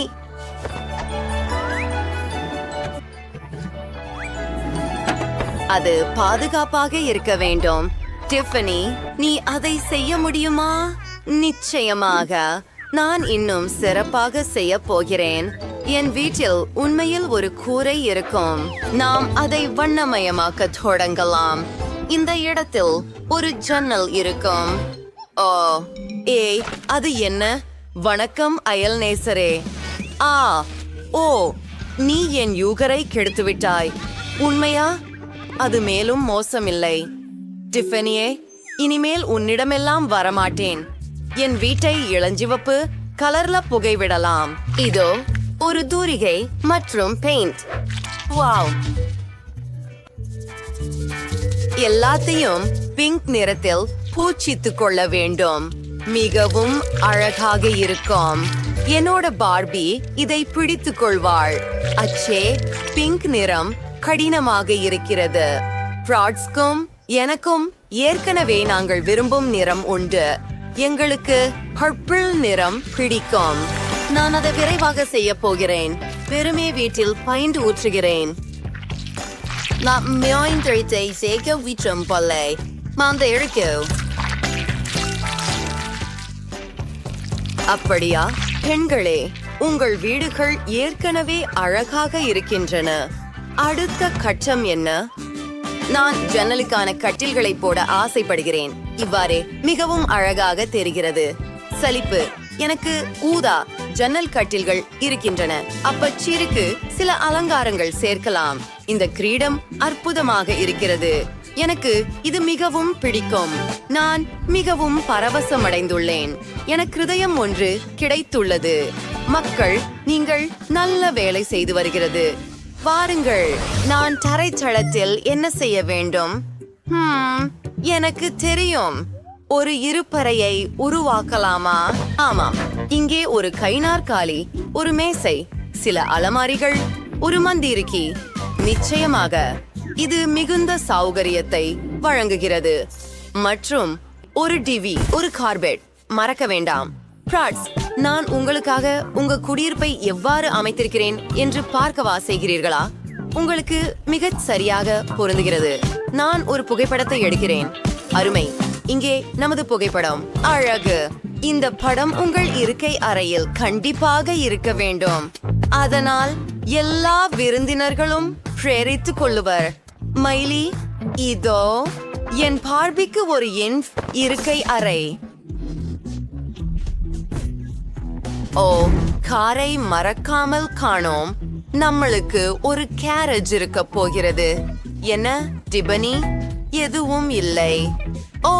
[SPEAKER 3] அது பாதுகாப்பாக இருக்க வேண்டும். டிஃபனி, நீ அதை செய்ய முடியுமா? நிச்சயமாக. நான் இன்னும் சிறப்பாக செய்ய போகிறேன். என் வீட்டில் உண்மையில் ஒரு கூரை இருக்கும். நாம் அதை வண்ணமயமாக்க தொடங்கலாம். இந்த இடத்தில் ஒரு ஜன்னல் இருக்கும். ஓ, ஏய், அது என்ன? வணக்கம் அயல் நேசரே. ஓ, நீ என் யூகரை கெடுத்துவிட்டாய். உண்மையா? அது மேலும் மோசமில்லை. டிஃபனியே, இனிமேல் உன்னிடமெல்லாம் வரமாட்டேன். என் வீட்டை இளஞ்சிவப்பு கலர்ல புகைவிடலாம். இதோ ஒரு தூரிகை மற்றும் பெயிண்ட். வாவ்! எல்லாத்தையும் பிங்க் நிறத்தில் பூச்சித்துக் கொள்ள வேண்டும். மிகவும் அழகாக இருக்கும். என்னோட பார்பி இதை பிடித்துக் கொள்வாள். அச்சே, பிங்க் நிறம் கடினமாக இருக்கிறது. ஃப்ராட்ஸ்க்கும் எனக்கும் ஏற்கனவே நாங்கள் விரும்பும் நிறம் உண்டு. எங்களுக்கு பர்பிள் நிறம் பிடிக்கும். நான் அதை விரைவாக செய்ய போகிறேன். வெறுமே வீட்டில் பைண்ட் ஊற்றுகிறேன். நான் மியாய்ந்தெழுத்தை சேர்க்க வீற்றம் போலை மாந்த இருக்கு. அப்படியா? பெண்களே, உங்கள் வீடுகள் ஏற்கனவே அழகாக இருக்கின்றன. அடுத்த கட்டம் என்ன? நான் ஜன்னலுக்கான கட்டில்களை போட ஆசைப்படுகிறேன். இவ்வாறே மிகவும் அழகாக தெரிகிறது. சலிப்பு. எனக்கு ஊதா ஜன்னல் கட்டில்கள் இருக்கின்றன. அப்பச்சிற்கு சில அலங்காரங்கள் சேர்க்கலாம். இந்த கிரீடம் அற்புதமாக இருக்கிறது. எனக்கு இது மிகவும் பிடிக்கும். நான் மிகவும் பரவசமடைந்துள்ளேன். எனக்கு ஹிருதயம் ஒன்று கிடைத்துள்ளது. மக்கள், நீங்கள் நல்ல வேலை செய்து வருகிறது. வாருங்கள், நான் தரைத்தளத்தில் என்ன செய்ய வேண்டும்? எனக்கு தெரியும். ஒரு இருப்பறையை உருவாக்கலாமா? ஆமாம், இங்கே ஒரு கைநாற்காலி, ஒரு மேசை, சில அலமாரிகள், ஒரு மந்திருக்கி. நிச்சயமாக இது மிகுந்த சௌகரியத்தை வழங்குகிறது. மற்றும் ஒரு டிவி, ஒரு கார்பெட். மறக்க வேண்டாம். பிராட்ஸ், நான் உங்களுக்காக உங்க குடியிருப்பை எவ்வாறு அமைத்திருக்கிறேன் என்று பார்க்கவா செய்கிறீர்களா? உங்களுக்கு மிகச் சரியாக பொருந்துகிறது. நான் ஒரு புகைப்படத்தை எடுக்கிறேன். அருமை. இங்கே நமது புகைப்படம். அழகு. இந்த படம் உங்கள் இருக்கை அறையில் கண்டிப்பாக இருக்க வேண்டும். அதனால் எல்லா விருந்தினர்களும் பிரேரித்துக் கொள்ளுவர். மைலி, இதோ என் பார்பிக்கு ஒரு என் இருக்கை அறை. ஓ, காரை மறக்காமல் காணோம். நம்மளுக்கு ஒரு கேரேஜ் இருக்க போகிறது. என்ன டிபனி? எதுவும் இல்லை. ஓ,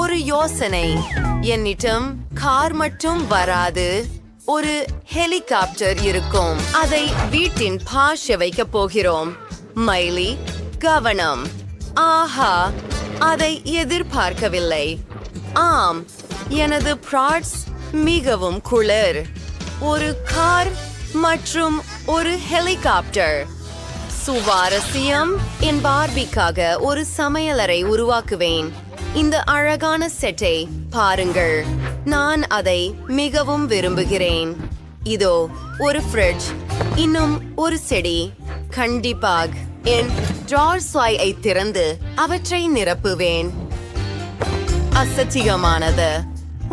[SPEAKER 3] ஒரு யோசனை. என்னிடம் கார் மட்டும் வராது. ஒரு ஹெலிகாப்டர் இருக்கும். அதை வீட்டின் பாஷ வைக்க போகிறோம். மைலி, கவனம். ஆஹா, அதை எதிர்பார்க்கவில்லை. ஆம், எனது பிராட்ஸ் மிகவும் குளிர். ஒரு கார் மற்றும் ஒரு ஹெலிகாப்டர். சுவாரஸ்யம். என் பார்பிக்காக ஒரு சமையலறை உருவாக்குவேன். இந்த அழகான செட்டை பாருங்கள். நான் அதை மிகவும் விரும்புகிறேன். இதோ ஒரு ஃப்ரிட்ஜ், இன்னும் ஒரு செடி. கண்டிப்பாக என் டிரார்ஸ்வாயை திறந்து அவற்றை நிரப்புவேன். அசத்தியமானது.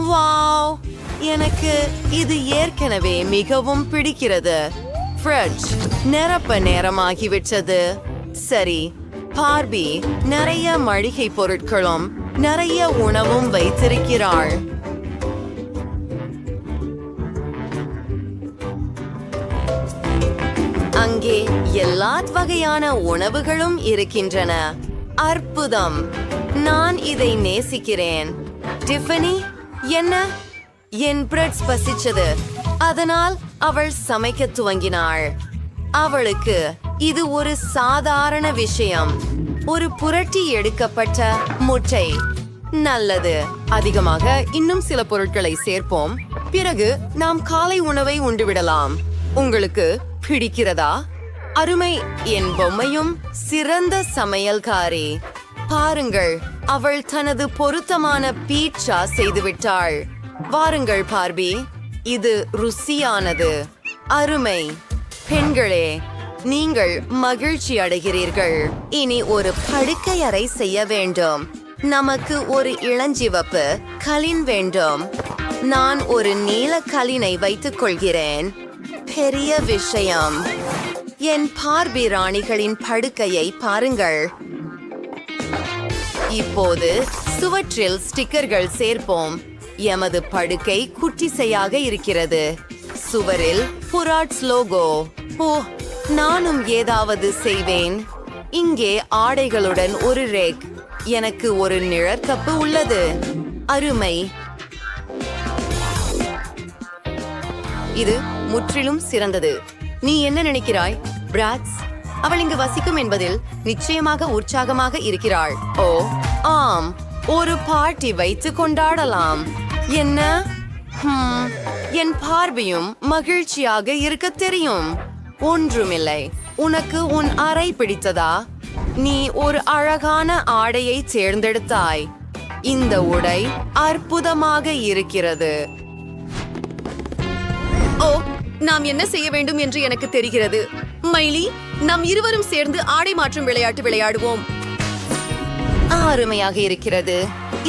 [SPEAKER 3] வாவ், எனக்கு இது ஏற்கனவே மிகவும் பிடிக்கிறது. ஃப்ரிட்ஜ் நிரப்ப நேரமாகிவிட்டது. சரி, பார்பி நிறைய மளிகை பொருட்களும் நிறைய உணவும் வைத்திருக்கிறாள். அங்கே எல்லா வகையான உணவுகளும் இருக்கின்றன. அற்புதம்! நான் இதை நேசிக்கிறேன். டிஃபனி, என்ன? என் பிரெட்ஸ் பசிச்சது, அதனால் அவள் சமைக்க துவங்கினாள். அவளுக்கு இது ஒரு சாதாரண விஷயம். ஒரு புரட்டி எடுக்கப்பட்ட முட்டை. நல்லது, அதிகமாக இன்னும் சில பொருட்களை சேர்ப்போம். பிறகு நாம் காலை உணவை உண்டுவிடலாம். உங்களுக்கு பிடிக்கிறதா? அருமை! என் பொம்மையும் சிறந்த சமையல்காரி. பாருங்கள், அவள் தனது பொருத்தமான பீட்சா செய்துவிட்டாள். வாருங்கள் பார்பி, இது ருசியானது. அருமை! பெண்களே, நீங்கள் மகிழ்ச்சி அடைகிறீர்கள். இனி ஒரு படுக்கை அறை செய்ய வேண்டும். நமக்கு ஒரு இளஞ்சிவப்பு கலின் வேண்டும். நான் ஒரு நீல கலினை வைத்துக் கொள்கிறேன். பெரிய விஷயம். என் பார்பி ராணிகளின் படுக்கையை பாருங்கள். இப்போது சுவற்றில் ஸ்டிக்கர்கள் சேர்ப்போம். எமது படுக்கை குட்டிசையாக இருக்கிறது. சுவரில் புராட்ஸ் லோகோ. ஓ, நானும் ஏதாவது செய்வேன். இங்கே ஆடைகளுடன் ஒரு ரேக். எனக்கு ஒரு நிழற்கப்பு உள்ளது. அருமை! இது முற்றிலும் சிறந்தது. நீ என்ன நினைக்கிறாய், பிராட்ஸ்? அவள் இங்கு வசிக்கும் என்பதில் நிச்சயமாக உற்சாகமாக இருக்கிறாள். ஓ ஆம், ஒரு பார்ட்டி வைத்து கொண்டாடலாம். என்ன? என் பார்வையும் மகிழ்ச்சியாக இருக்க தெரியும். ஒன்றுமில்லை. உனக்கு உன் அறை பிடித்ததா? நீ ஒரு அழகான ஆடையை தேர்ந்தெடுத்தாய். இந்த உடை அற்புதமாக இருக்கிறது.
[SPEAKER 5] ஓ, நாம் என்ன செய்ய வேண்டும் என்று எனக்கு தெரிகிறது. மைலி, நாம் இருவரும் சேர்ந்து ஆடை மாற்றும் விளையாட்டு விளையாடுவோம்.
[SPEAKER 3] அருமையாக இருக்கிறது.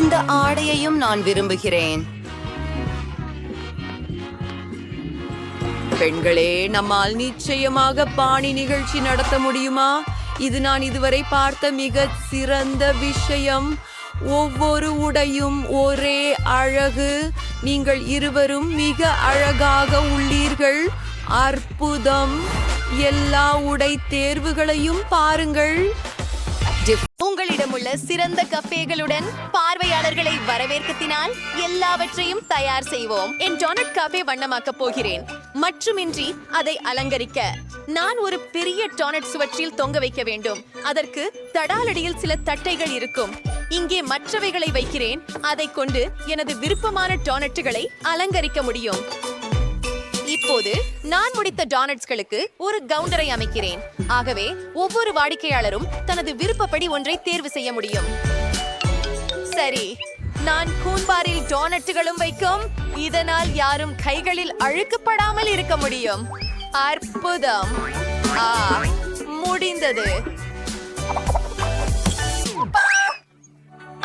[SPEAKER 3] இந்த ஆடையையும் நான் விரும்புகிறேன்.
[SPEAKER 5] பெண்களே, நம்மால் நிச்சயமாக பாணி நிகழ்ச்சி நடத்த முடியுமா? இது நான் இதுவரை பார்த்த மிக சிறந்த விஷயம். ஒவ்வொரு உடையும் ஒரே அழகு. நீங்கள் இருவரும் மிக அழகாக உள்ளீர்கள். அற்புதம்! எல்லா உடை தேர்வுகளையும் பாருங்கள்.
[SPEAKER 6] உங்களிடம் உள்ள சிறந்த கஃபேகளுடன் பார்வையாளர்களை வரவேற்கத்தினால் எல்லாவற்றையும் தயார் செய்வோம். என் டோனட் காஃபே வண்ணமாக்க போகிறேன். மற்றுமின்றி அதை அலங்கரிக்க நான் ஒரு பெரிய டோனட் சுவற்றில் தொங்க வைக்க வேண்டும். அதற்கு தடாலடியில் சில தட்டைகள் இருக்கும். இங்கே மற்றவைகளை வைக்கிறேன். அதை கொண்டு எனது விருப்பமான டோனட்டுகளை அலங்கரிக்க முடியும். இப்போது நான் முடித்த டோனட்ஸ்களுக்கு ஒரு கவுண்டரை அமைக்கிறேன். ஆகவே ஒவ்வொரு வாடிக்கையாளரும் தனது விருப்பப்படி ஒன்றை தேர்வு செய்ய முடியும். சரி, நான் கூன்பாரில் டோனட்டுகளும் வைக்கும். இதனால் யாரும் கைகளில் அழுக்குப்படாமல் இருக்க முடியும். அற்புதம்! முடிந்தது.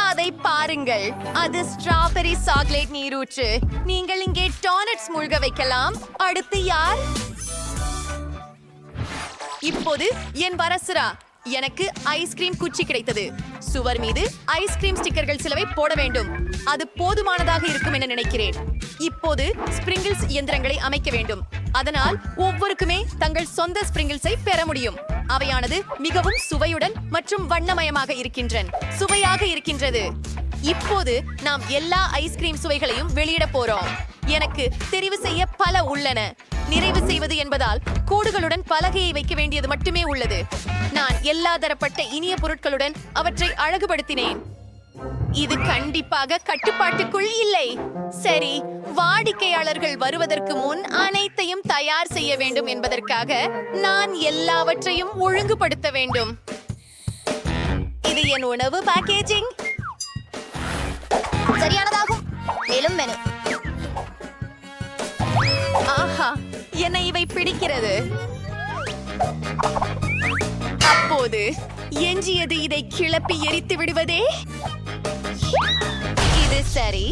[SPEAKER 6] அதை பாருங்கள், அது ஸ்ட்ராபெரி சாக்லேட் நீரூற்று. நீங்கள் இங்கே டோனட்ஸ் மூழ்க வைக்கலாம். அடுத்து யார்? இப்போது என் வரசுரா. எனக்கு ஐஸ்கிரீம் குச்சி கிடைத்தது. சுவர் மீது ஐஸ்கிரீம் ஸ்டிக்கர்கள் சிலவை போட வேண்டும். அது போதுமானதாக இருக்கும் என நினைக்கிறேன். இப்போது ஸ்பிரிங்கிள்ஸ் இயந்திரங்களை அமைக்க வேண்டும். அதனால் ஒவ்வொருக்குமே தங்கள் சொந்த ஸ்பிரிங்கிள்ஸை பெற முடியும். அவையானது மிகவும் சுவையுடன் மற்றும் வண்ணமயமாக சுவையாக இருக்கின்றது. இப்போது நாம் எல்லா ஐஸ்கிரீம் சுவைகளையும் வெளியிட போறோம். எனக்கு தெரிவு செய்ய பல உள்ளன. நிறைவு செய்வது என்பதால் கோடுகளுடன் பலகையை வைக்க வேண்டியது மட்டுமே உள்ளது. நான் எல்லா தரப்பட்ட இனிய பொருட்களுடன் அவற்றை அழகுபடுத்தினேன். இது கண்டிப்பாக கட்டுப்பாட்டுக்குள் இல்லை. சரி, வாடிக்கையாளர்கள் வருவதற்கு முன் அனைத்தையும் தயார் செய்ய வேண்டும் என்பதற்காக நான் எல்லாவற்றையும் ஒழுங்குபடுத்த வேண்டும். இது என் உணவு பேக்கேஜிங் சரியானதாகும். மேலும் மெனு. ஆஹா, என்னை இவை பிடிக்கிறது. அப்போது எஞ்சியது இதை கிளப்பி எரித்து விடுவதே. இது சரி.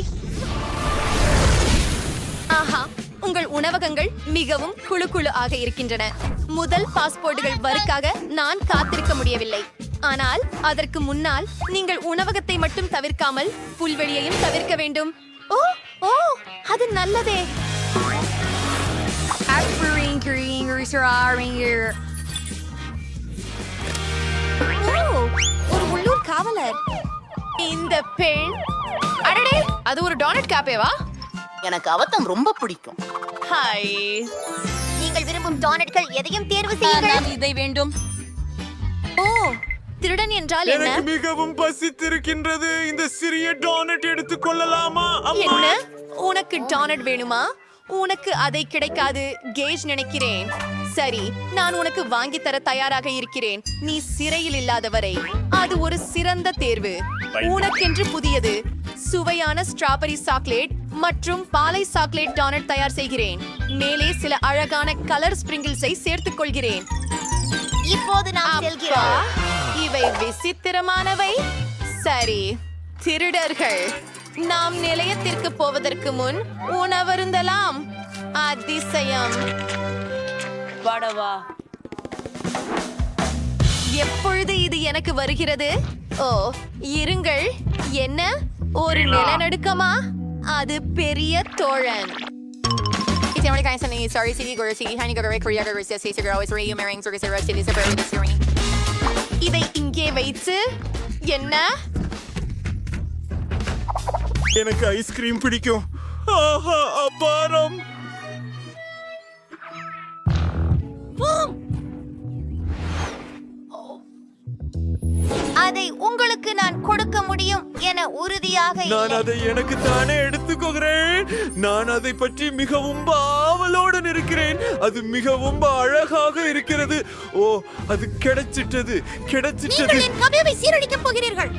[SPEAKER 6] ஆஹா, உங்கள் உணவகங்கள் மிகவும் குழு குழு ஆக இருக்கின்றன. முதல் பாஸ்போர்ட்டுகள் வருக்காக நான் காத்திருக்க முடியவில்லை. ஆனால் அதற்கு முன்னால் நீங்கள் உணவகத்தை மட்டும் தவிர்க்காமல் புல்வெளியையும் தவிர்க்க வேண்டும். ஓ ஓ, அது நல்லதே. ஓ, ஒரு உள்ளூர் காவலர். இந்த பெண், அடடே, அது ஒரு டோனட் காப்பேவா?
[SPEAKER 1] எனக்கு அவத்தம் ரொம்ப பிடிக்கும்.
[SPEAKER 6] ஹாய்,
[SPEAKER 1] நீங்கள் விரும்பும் டோனட்கள் எதையும் தேர்வு செய்யுங்கள்.
[SPEAKER 6] இதை வேண்டும். ஓ, திருடன் என்றால் என்ன?
[SPEAKER 11] மிகவும் பசித்திருக்கின்றது. இந்த சிறிய டோனட் எடுத்துக் கொள்ளலாமா?
[SPEAKER 6] என்ன? உனக்கு டோனட் வேணுமா? உனக்கு அதை கிடைக்காது கேஜ் நினைக்கிறேன். சரி, நான் உனக்கு வாங்கி தர தயாராக இருக்கிறேன். நீ சிறையில் இல்லாதவரை அது ஒரு சிறந்த தேர்வு. உனக்கென்று புதியது சுவையான ஸ்ட்ராபெரி சாக்லேட் மற்றும் பாலை சாக்லேட் டோனட் தயார் செய்கிறேன். மேலே சில அழகான கலர் ஸ்பிரிங்கிள்ஸை சேர்த்துக் கொள்கிறேன்.
[SPEAKER 1] இப்போது நாம் செல்கிறோம்.
[SPEAKER 6] இவை விசித்திரமானவை. சரி, திருடர்கள், நாம் நிலையத்திற்கு போவதற்கு முன் உணவருந்தலாம். அதிசயம்.
[SPEAKER 8] படவா,
[SPEAKER 6] எப்பொழுது இது எனக்கு வருகிறது? ஓ, இருங்கள். என்ன, ஒரு நிலநடுக்கமா? அது பெரிய தோழன். இதை இங்கே வைத்து என்ன?
[SPEAKER 11] எனக்கு ஐஸ்கிரீம் பிடிக்கும். ஆஹா, அபாரம்.
[SPEAKER 1] அதை உங்களுக்கு நான் கொடுக்க முடியும் என உறுதியாக
[SPEAKER 11] நான்
[SPEAKER 1] இல்லை.
[SPEAKER 11] அதை எனக்கு தானே எடுத்துக்கொள்கிறேன். நான் அதை பற்றி மிகவும் ஆவலோடு இருக்கிறேன். அது மிகவும் அழகாக இருக்கிறது. ஓ, அது கிடைச்சிட்டது.
[SPEAKER 1] நீங்கள் என் கவியை சீரழிக்கப் போகிறீர்கள்.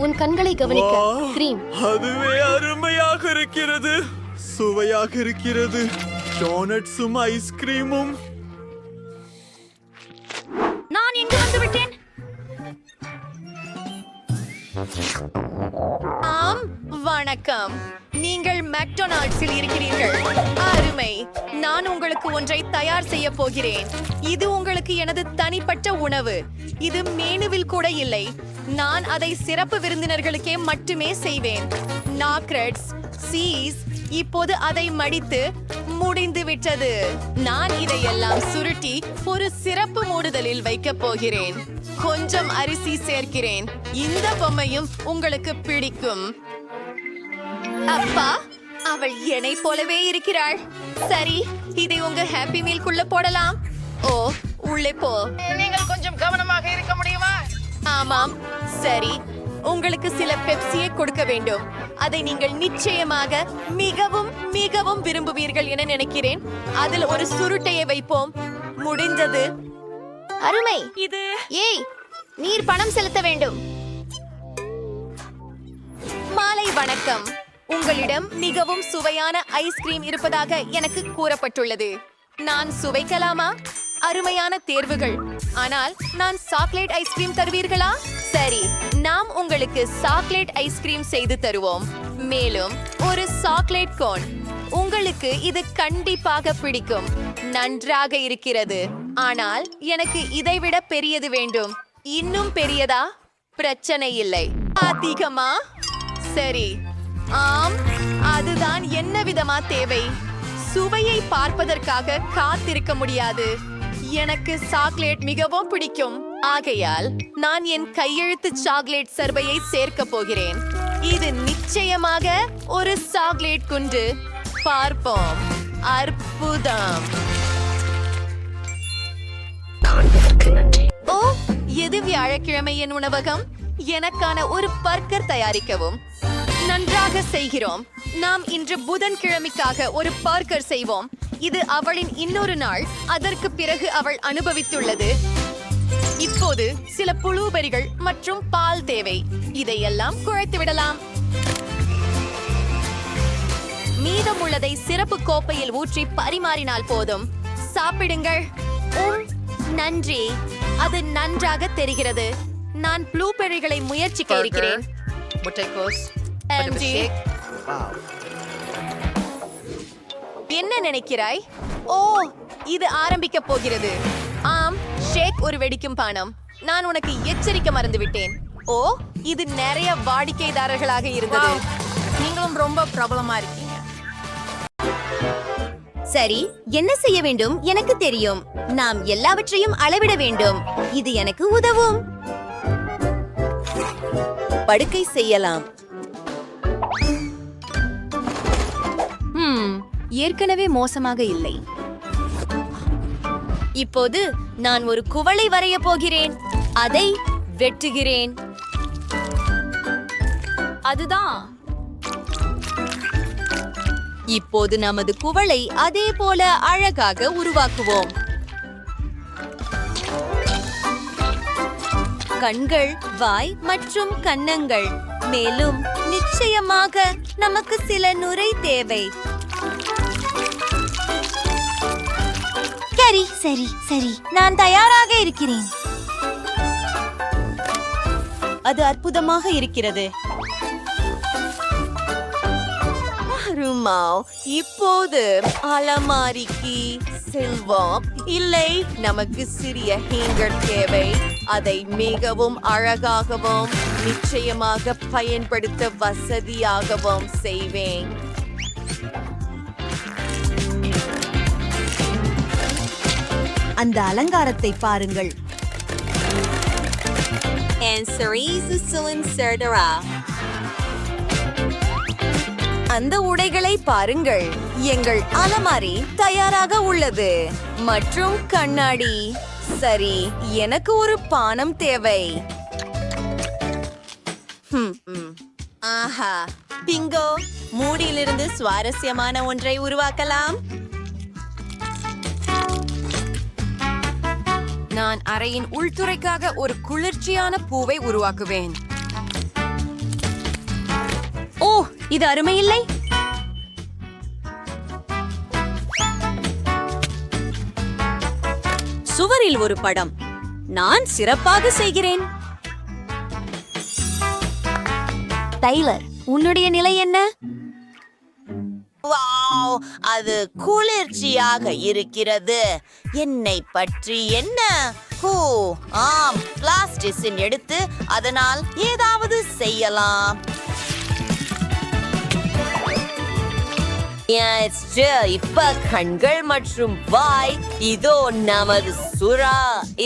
[SPEAKER 2] உன் கண்களை கவனிக்க
[SPEAKER 11] வாவ்,
[SPEAKER 2] கிரீம்.
[SPEAKER 11] அதுவே அருமையாக இருக்கிறது. சுவையாக இருக்கிறது. டோனட்ஸும் ஐஸ்கிரீமும்.
[SPEAKER 2] நான் எங்கு வந்து விட்டேன்?
[SPEAKER 6] ஆம், வணக்கம். நீங்கள் மெக்டொனால்ட்ஸில் இருக்கிறீர்கள். அருமை. நான் உங்களுக்கு ஒன்றை தயார் செய்ய போகிறேன். இது உங்களுக்கு எனது தனிப்பட்ட உணவு. இது மெனுவில் கூட இல்லை. நான் அதை சிறப்பு விருந்தினர்களுக்கே மட்டுமே செய்வேன். நாக்ரெட்ஸ், சீஸ். இப்போது அதை மடித்து முடிந்து விட்டது. நான் இதையெல்லாம் சுருட்டி ஒரு சிறப்பு மூடுதலில் வைக்கப் போகிறேன். கொஞ்சம் அரிசி சேர்க்கிறேன். இந்த பொம்மையும் உங்களுக்கு பிடிக்கும். அப்பா, அவள் என்னை போலவே இருக்கிறாள். சரி, இதை உங்க ஹாப்பி மீல்குள்ள போடலாம். ஓ, உள்ளே போ.
[SPEAKER 9] நீங்கள் கொஞ்சம் கவனமாக இருக்க முடியுமா?
[SPEAKER 6] ஆமாம், சரி. உங்களுக்கு சில பெப்சியை கொடுக்க வேண்டும். அதை நீங்கள் நிச்சயமாக மிகவும் மிகவும் விரும்புவீர்கள் என நினைக்கிறேன். அதில் ஒரு சுருட்டையை வைப்போம். முடிந்தது.
[SPEAKER 1] அருமை.
[SPEAKER 6] இது
[SPEAKER 1] ஏய், நீர் பணம் செலுத்த வேண்டும்.
[SPEAKER 6] மாலை வணக்கம். உங்களிடம் மிகவும் சுவையான ஐஸ்கிரீம் இருப்பதாக எனக்கு கூறப்பட்டுள்ளது. நான் சுவைக்கலாமா? அருமையான தேர்வுகள். ஆனால் நான் சாக்லேட் ஐஸ்கிரீம் தருவீர்களா? சரி, நாம் உங்களுக்கு சாக்லேட் ஐஸ்கிரீம் செய்து தருவோம். மேலும் ஒரு சாக்லேட் கோன். உங்களுக்கு இது கண்டிப்பாக பிடிக்கும். நன்றாக இருக்கிறது. ஆனால் எனக்கு இதைவிட பெரியது வேண்டும். இன்னும் பெரியதா? பிரச்சனை இல்லை. அதிகமா? சரி. ஆம், அதுதான் என்ன விதமா தேவை. சுவையை பார்ப்பதற்காக காத்திருக்க முடியாது. எனக்கு சாக்லேட் மிகவும் பிடிக்கும். ஆகையால் நான் என் கையெழுத்து சாக்லேட் சர்பையை சேர்க்க போகிறேன். இது நிச்சயமாக ஒரு சாக்லேட் குண்டு. பார்ப்போம். அற்புதம். ஓ, எது வியாழக்கிழமை என் உணவகம்? எனக்கான ஒரு பர்கர் தயாரிக்கவும். நன்றாக செய்கிறோம். நாம் இன்று புதன்கிழமைக்காக ஒரு பர்கர் செய்வோம். இது அவளின் இன்னொரு நாள். அதற்கு பிறகு அவள் அனுபவித்துள்ளது. இப்போது சில புளூபெரிகள் மற்றும் பால் தேவை. இதையெல்லாம் குழைத்து விடலாம். மீதமுள்ளதை சிறப்பு கோப்பையில் ஊற்றி பரிமாறினால் போதும். சாப்பிடுங்கள். நன்றி. அது நன்றாக தெரிகிறது. நான் ப்ளூபெரிகளை முயற்சிக்க இருக்கிறேன்.
[SPEAKER 5] முட்டைக்கோஸ்,
[SPEAKER 6] MG, என்ன நினைக்கிறாய்? ஓ, இது ஆரம்பிக்க போகிறது. ஆம், ஷேக் ஒரு வெடிக்கும் பானம். நான் உனக்கு எச்சரிக்க மறந்துவிட்டேன். ஓ, இது நிறைய வாடிக்கைதாரர்களாக இருந்தது.
[SPEAKER 2] நீங்களும் ரொம்ப பிரபலமா இருக்கீங்க.
[SPEAKER 8] சரி, என்ன செய்ய வேண்டும் எனக்கு தெரியும். நாம் எல்லாவற்றையும் அளவிட வேண்டும். இது எனக்கு உதவும்.
[SPEAKER 3] படுக்கை செய்யலாம்.
[SPEAKER 6] ஏற்கனவே மோசமாக இல்லை.
[SPEAKER 8] இப்போது நான் ஒரு குவளை வரைய போகிறேன். அதை வெட்டுகிறேன்.
[SPEAKER 2] அதுதான்.
[SPEAKER 6] இப்போது நமது குவளை அதே போல அழகாக உருவாக்குவோம்.
[SPEAKER 8] கண்கள், வாய் மற்றும் கன்னங்கள். மேலும் நிச்சயமாக நமக்கு சில நுரை தேவை. சரி சரி சரி, நான் தயாராக இருக்கிறேன்.
[SPEAKER 6] அது அற்புதமாக இருக்கிறது.
[SPEAKER 3] இப்போது அலமாரிக்கு செல்வோம். இல்லை, நமக்கு சிறிய ஹேங்கர் தேவை. அதை மிகவும் அழகாகவும் நிச்சயமாக பயன்படுத்த வசதியாகவும் செய்வேன்.
[SPEAKER 8] அந்த அலங்காரத்தை பாருங்கள்.
[SPEAKER 3] அந்த உடைகளை பாருங்கள். எங்கள் அலமாரி தயாராக உள்ளது. மற்றும் கண்ணாடி. சரி, எனக்கு ஒரு பானம் தேவை.
[SPEAKER 6] ஆஹா, பிங்கோ! மூடியிலிருந்து சுவாரஸ்யமான ஒன்றை உருவாக்கலாம்.
[SPEAKER 3] நான் அறையின் உள்துறைக்காக ஒரு குளிர்ச்சியான பூவை உருவாக்குவேன்.
[SPEAKER 6] ஓ, இது அருமை இல்லை?
[SPEAKER 8] சுவரில் ஒரு படம். நான் சிறப்பாக செய்கிறேன். டைலர், உன்னுடைய நிலை என்ன?
[SPEAKER 3] வாவ், அது குளிர்ச்சியாக இருக்கிறது. என்னை பற்றி என்ன? ஆம், பிளாஸ்டிசின் எடுத்து அதனால் ஏதாவது செய்யலாம். இப்ப கண்கள் மற்றும் வாய். இதோ நமது சுறா.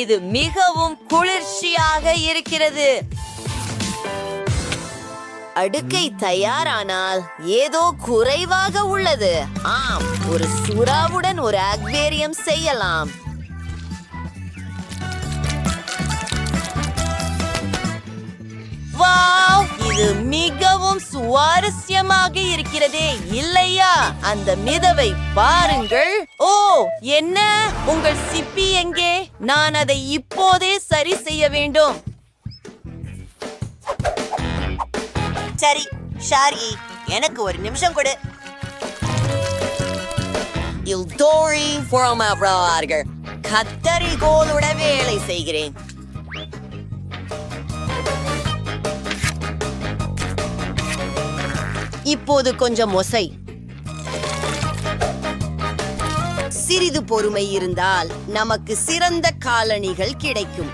[SPEAKER 3] இது மிகவும் குளிர்ச்சியாக இருக்கிறது. அடுக்கை தயாரானால் ஏதோ குறைவாக உள்ளது. ஆம், ஒரு சுறாவுடன் ஒரு அக்வேரியம் செய்யலாம். வாவ், இது மிகவும் சுவாரஸ்யமாக இருக்கிறதே, இல்லையா? அந்த மிதவை பாருங்கள். ஓ, என்ன? உங்கள் சிப்பி எங்கே? நான் அதை இப்போதே சரி செய்ய வேண்டும்.
[SPEAKER 8] சரி, ஷாரி, எனக்கு ஒரு நிமிஷம் கொடு.
[SPEAKER 3] கத்தரிகோலுட வேலை செய்கிறேன். இப்போது கொஞ்சம் மொசை. சிறிது பொறுமை இருந்தால் நமக்கு சிறந்த காலணிகள் கிடைக்கும்.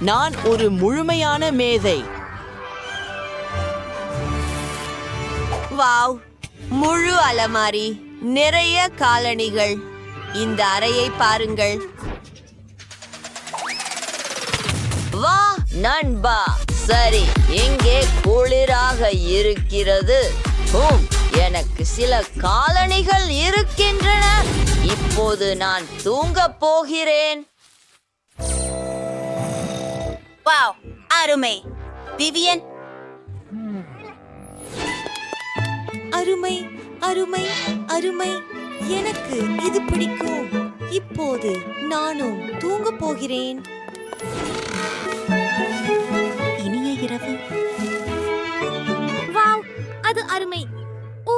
[SPEAKER 9] நான் ஒரு முழுமையான மேதை.
[SPEAKER 3] வாவ், முழு அலமாரி, நிறைய காலணிகள். இந்த அறையை பாருங்கள். வா நண்பா. சரி, எங்கே குளிராக இருக்கிறது. எனக்கு சில காலணிகள் இருக்கின்றன. இப்போது நான் தூங்கப் போகிறேன்.
[SPEAKER 8] வாவ், அருமை. விவியன், அருமை அருமை அருமை. எனக்கு இது பிடிக்கும். இப்போது நானும் தூங்கப் போகிறேன். இனிய இரவு.
[SPEAKER 2] வாவ், அது அருமை. ஓ,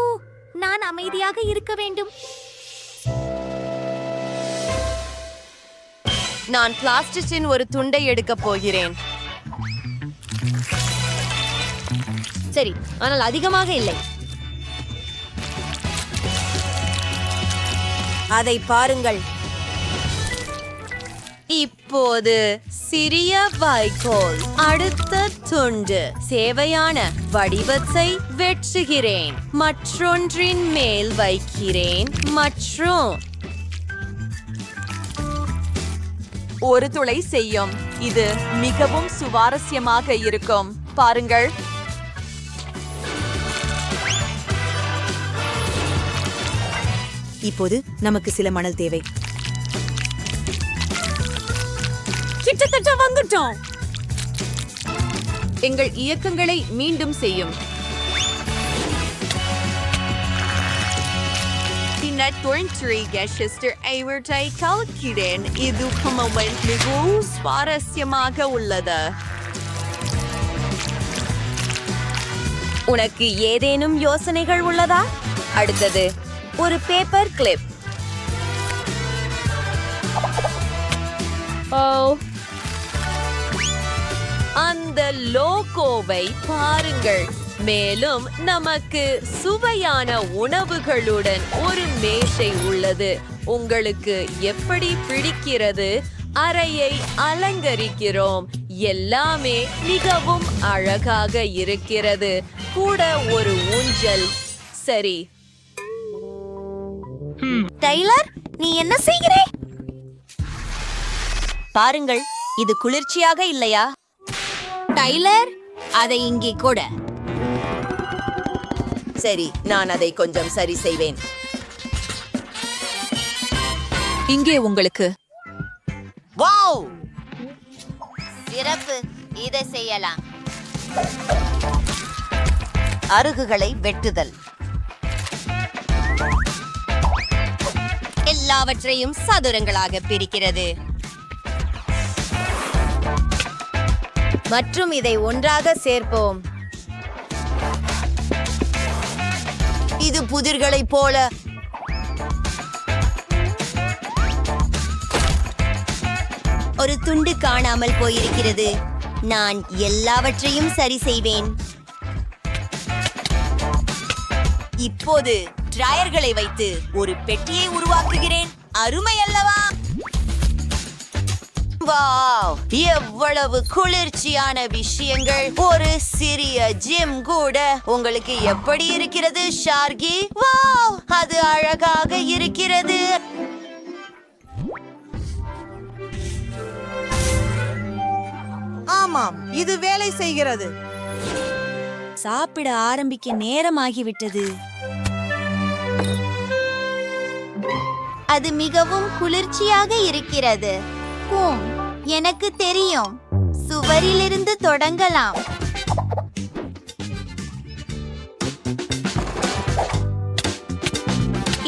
[SPEAKER 2] நான் அமைதியாக இருக்க வேண்டும்.
[SPEAKER 3] நான் பிளாஸ்டிக்கின் ஒரு துண்டை எடுக்கப் போகிறேன்.
[SPEAKER 8] சரி, ஆனால் அதிகமாக இல்லை. அதை பாருங்கள். இப்போது சிறிய வைக்கோல், அடுத்த துண்டு, சேவையான வடிவத்தை வெட்டுகிறேன், மற்றொன்றின் மேல் வைக்கிறேன் மற்றும்
[SPEAKER 6] ஒரு துளை செய்யும். இது மிகவும் சுவாரஸ்யமாக இருக்கும். பாருங்கள்.
[SPEAKER 8] இப்போது நமக்கு சில மணல் தேவை.
[SPEAKER 6] கிட்டத்தட்ட வந்துட்டோம். எங்கள் இயக்கங்களை மீண்டும் செய்யும். இது மிகவும் சுவாரஸ்யமாக உள்ளது.
[SPEAKER 8] உனக்கு ஏதேனும் யோசனைகள் உள்ளதா? அடுத்தது ஒரு பேப்பர் கிளிப். அந்த லோகோவை பாருங்கள். மேலும் நமக்கு சுவையான உணவுகளுடன் ஒரு மேசை உள்ளது. உங்களுக்கு எப்படி பிடிக்கிறது? அறையை அலங்கரிக்கிறோம். எல்லாமே மிகவும் அழகாக இருக்கிறது. கூட ஒரு ஊஞ்சல். சரி. டைலர், நீ என்ன செய்கிறே? பாருங்கள், இது குளிர்ச்சியாக இல்லையா? டைலர், அதை இங்கே கூட. சரி, நான் அதை கொஞ்சம் சரி செய்வேன்.
[SPEAKER 6] இங்கே உங்களுக்கு.
[SPEAKER 1] வாவ், சிறப்பு. இதை செய்யலாம். அருகுகளை வெட்டுதல்.
[SPEAKER 8] எல்லாவற்றையும் சதுரங்களாக பிரிக்கிறது
[SPEAKER 1] மற்றும் இதை ஒன்றாக சேர்ப்போம். இது புதிர்களைப் போல.
[SPEAKER 8] ஒரு துண்டு காணாமல் போயிருக்கிறது. நான் எல்லாவற்றையும் சரி செய்வேன். இப்போது டிராயர்களை வைத்து ஒரு பெட்டியை உருவாக்குகிறேன். அருமை அல்லவா?
[SPEAKER 1] வாவ், எவ்வளவு குளிர்ச்சியான விஷயங்கள். ஒரு சிறிய ஜிம் கூட. உங்களுக்கு எப்படி இருக்கிறது ஷார்கி? வாவ், அது அழகாக இருக்கிறது.
[SPEAKER 7] ஆமாம், இது வேலை செய்கிறது.
[SPEAKER 8] சாப்பிட ஆரம்பிக்க நேரமாகிவிட்டது.
[SPEAKER 1] அது மிகவும் குளிர்ச்சியாக இருக்கிறது. எனக்கு தெரியும். சுவரிலிருந்து தொடங்கலாம்.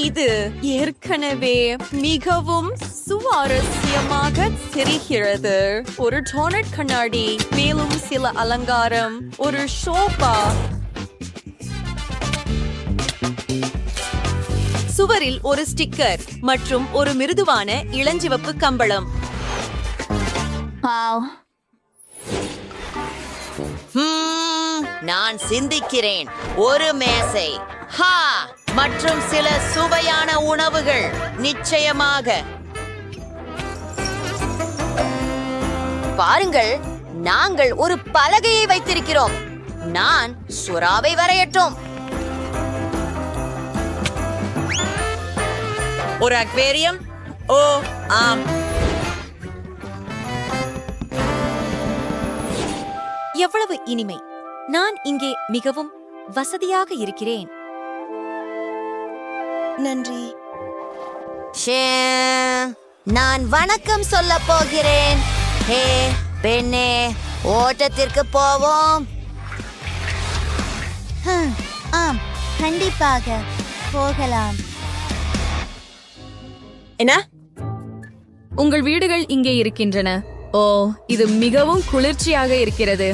[SPEAKER 6] இது ஏற்கனவே மிகவும் சுவாரஸ்யமாக தெரிகிறது. ஒரு டோனட் கண்ணாடி, மேலும் சில அலங்காரம், ஒரு சோபா. சுவரில் ஒரு ஸ்டிக்கர் மற்றும் ஒரு மிருதுவான இளஞ்சிவப்பு கம்பளம்.
[SPEAKER 1] நான் சிந்திக்கிறேன். ஒரு மேசை, மற்றும் சில சுவையான உணவுகள். நிச்சயமாக. பாருங்கள், நாங்கள் ஒரு பலகையை வைத்திருக்கிறோம். நான் சுறாவை வரையட்டும்.
[SPEAKER 6] ஒரு அக்வேரியம். ஓ ஆம்.
[SPEAKER 8] எவ்வளவு இனிமை. நான் இங்கே மிகவும் வசதியாக இருக்கிறேன். நன்றி.
[SPEAKER 1] நான் வணக்கம் சொல்ல போகிறேன். ஹே பெண்ணே, ஓட்டத்திற்கு போவோம். ஆம், கண்டிப்பாக போகலாம்.
[SPEAKER 6] என்ன? உங்கள் வீடுகள் இங்கே இருக்கின்றன. ஓ, இது மிகவும் குளிர்ச்சியாக இருக்கிறது.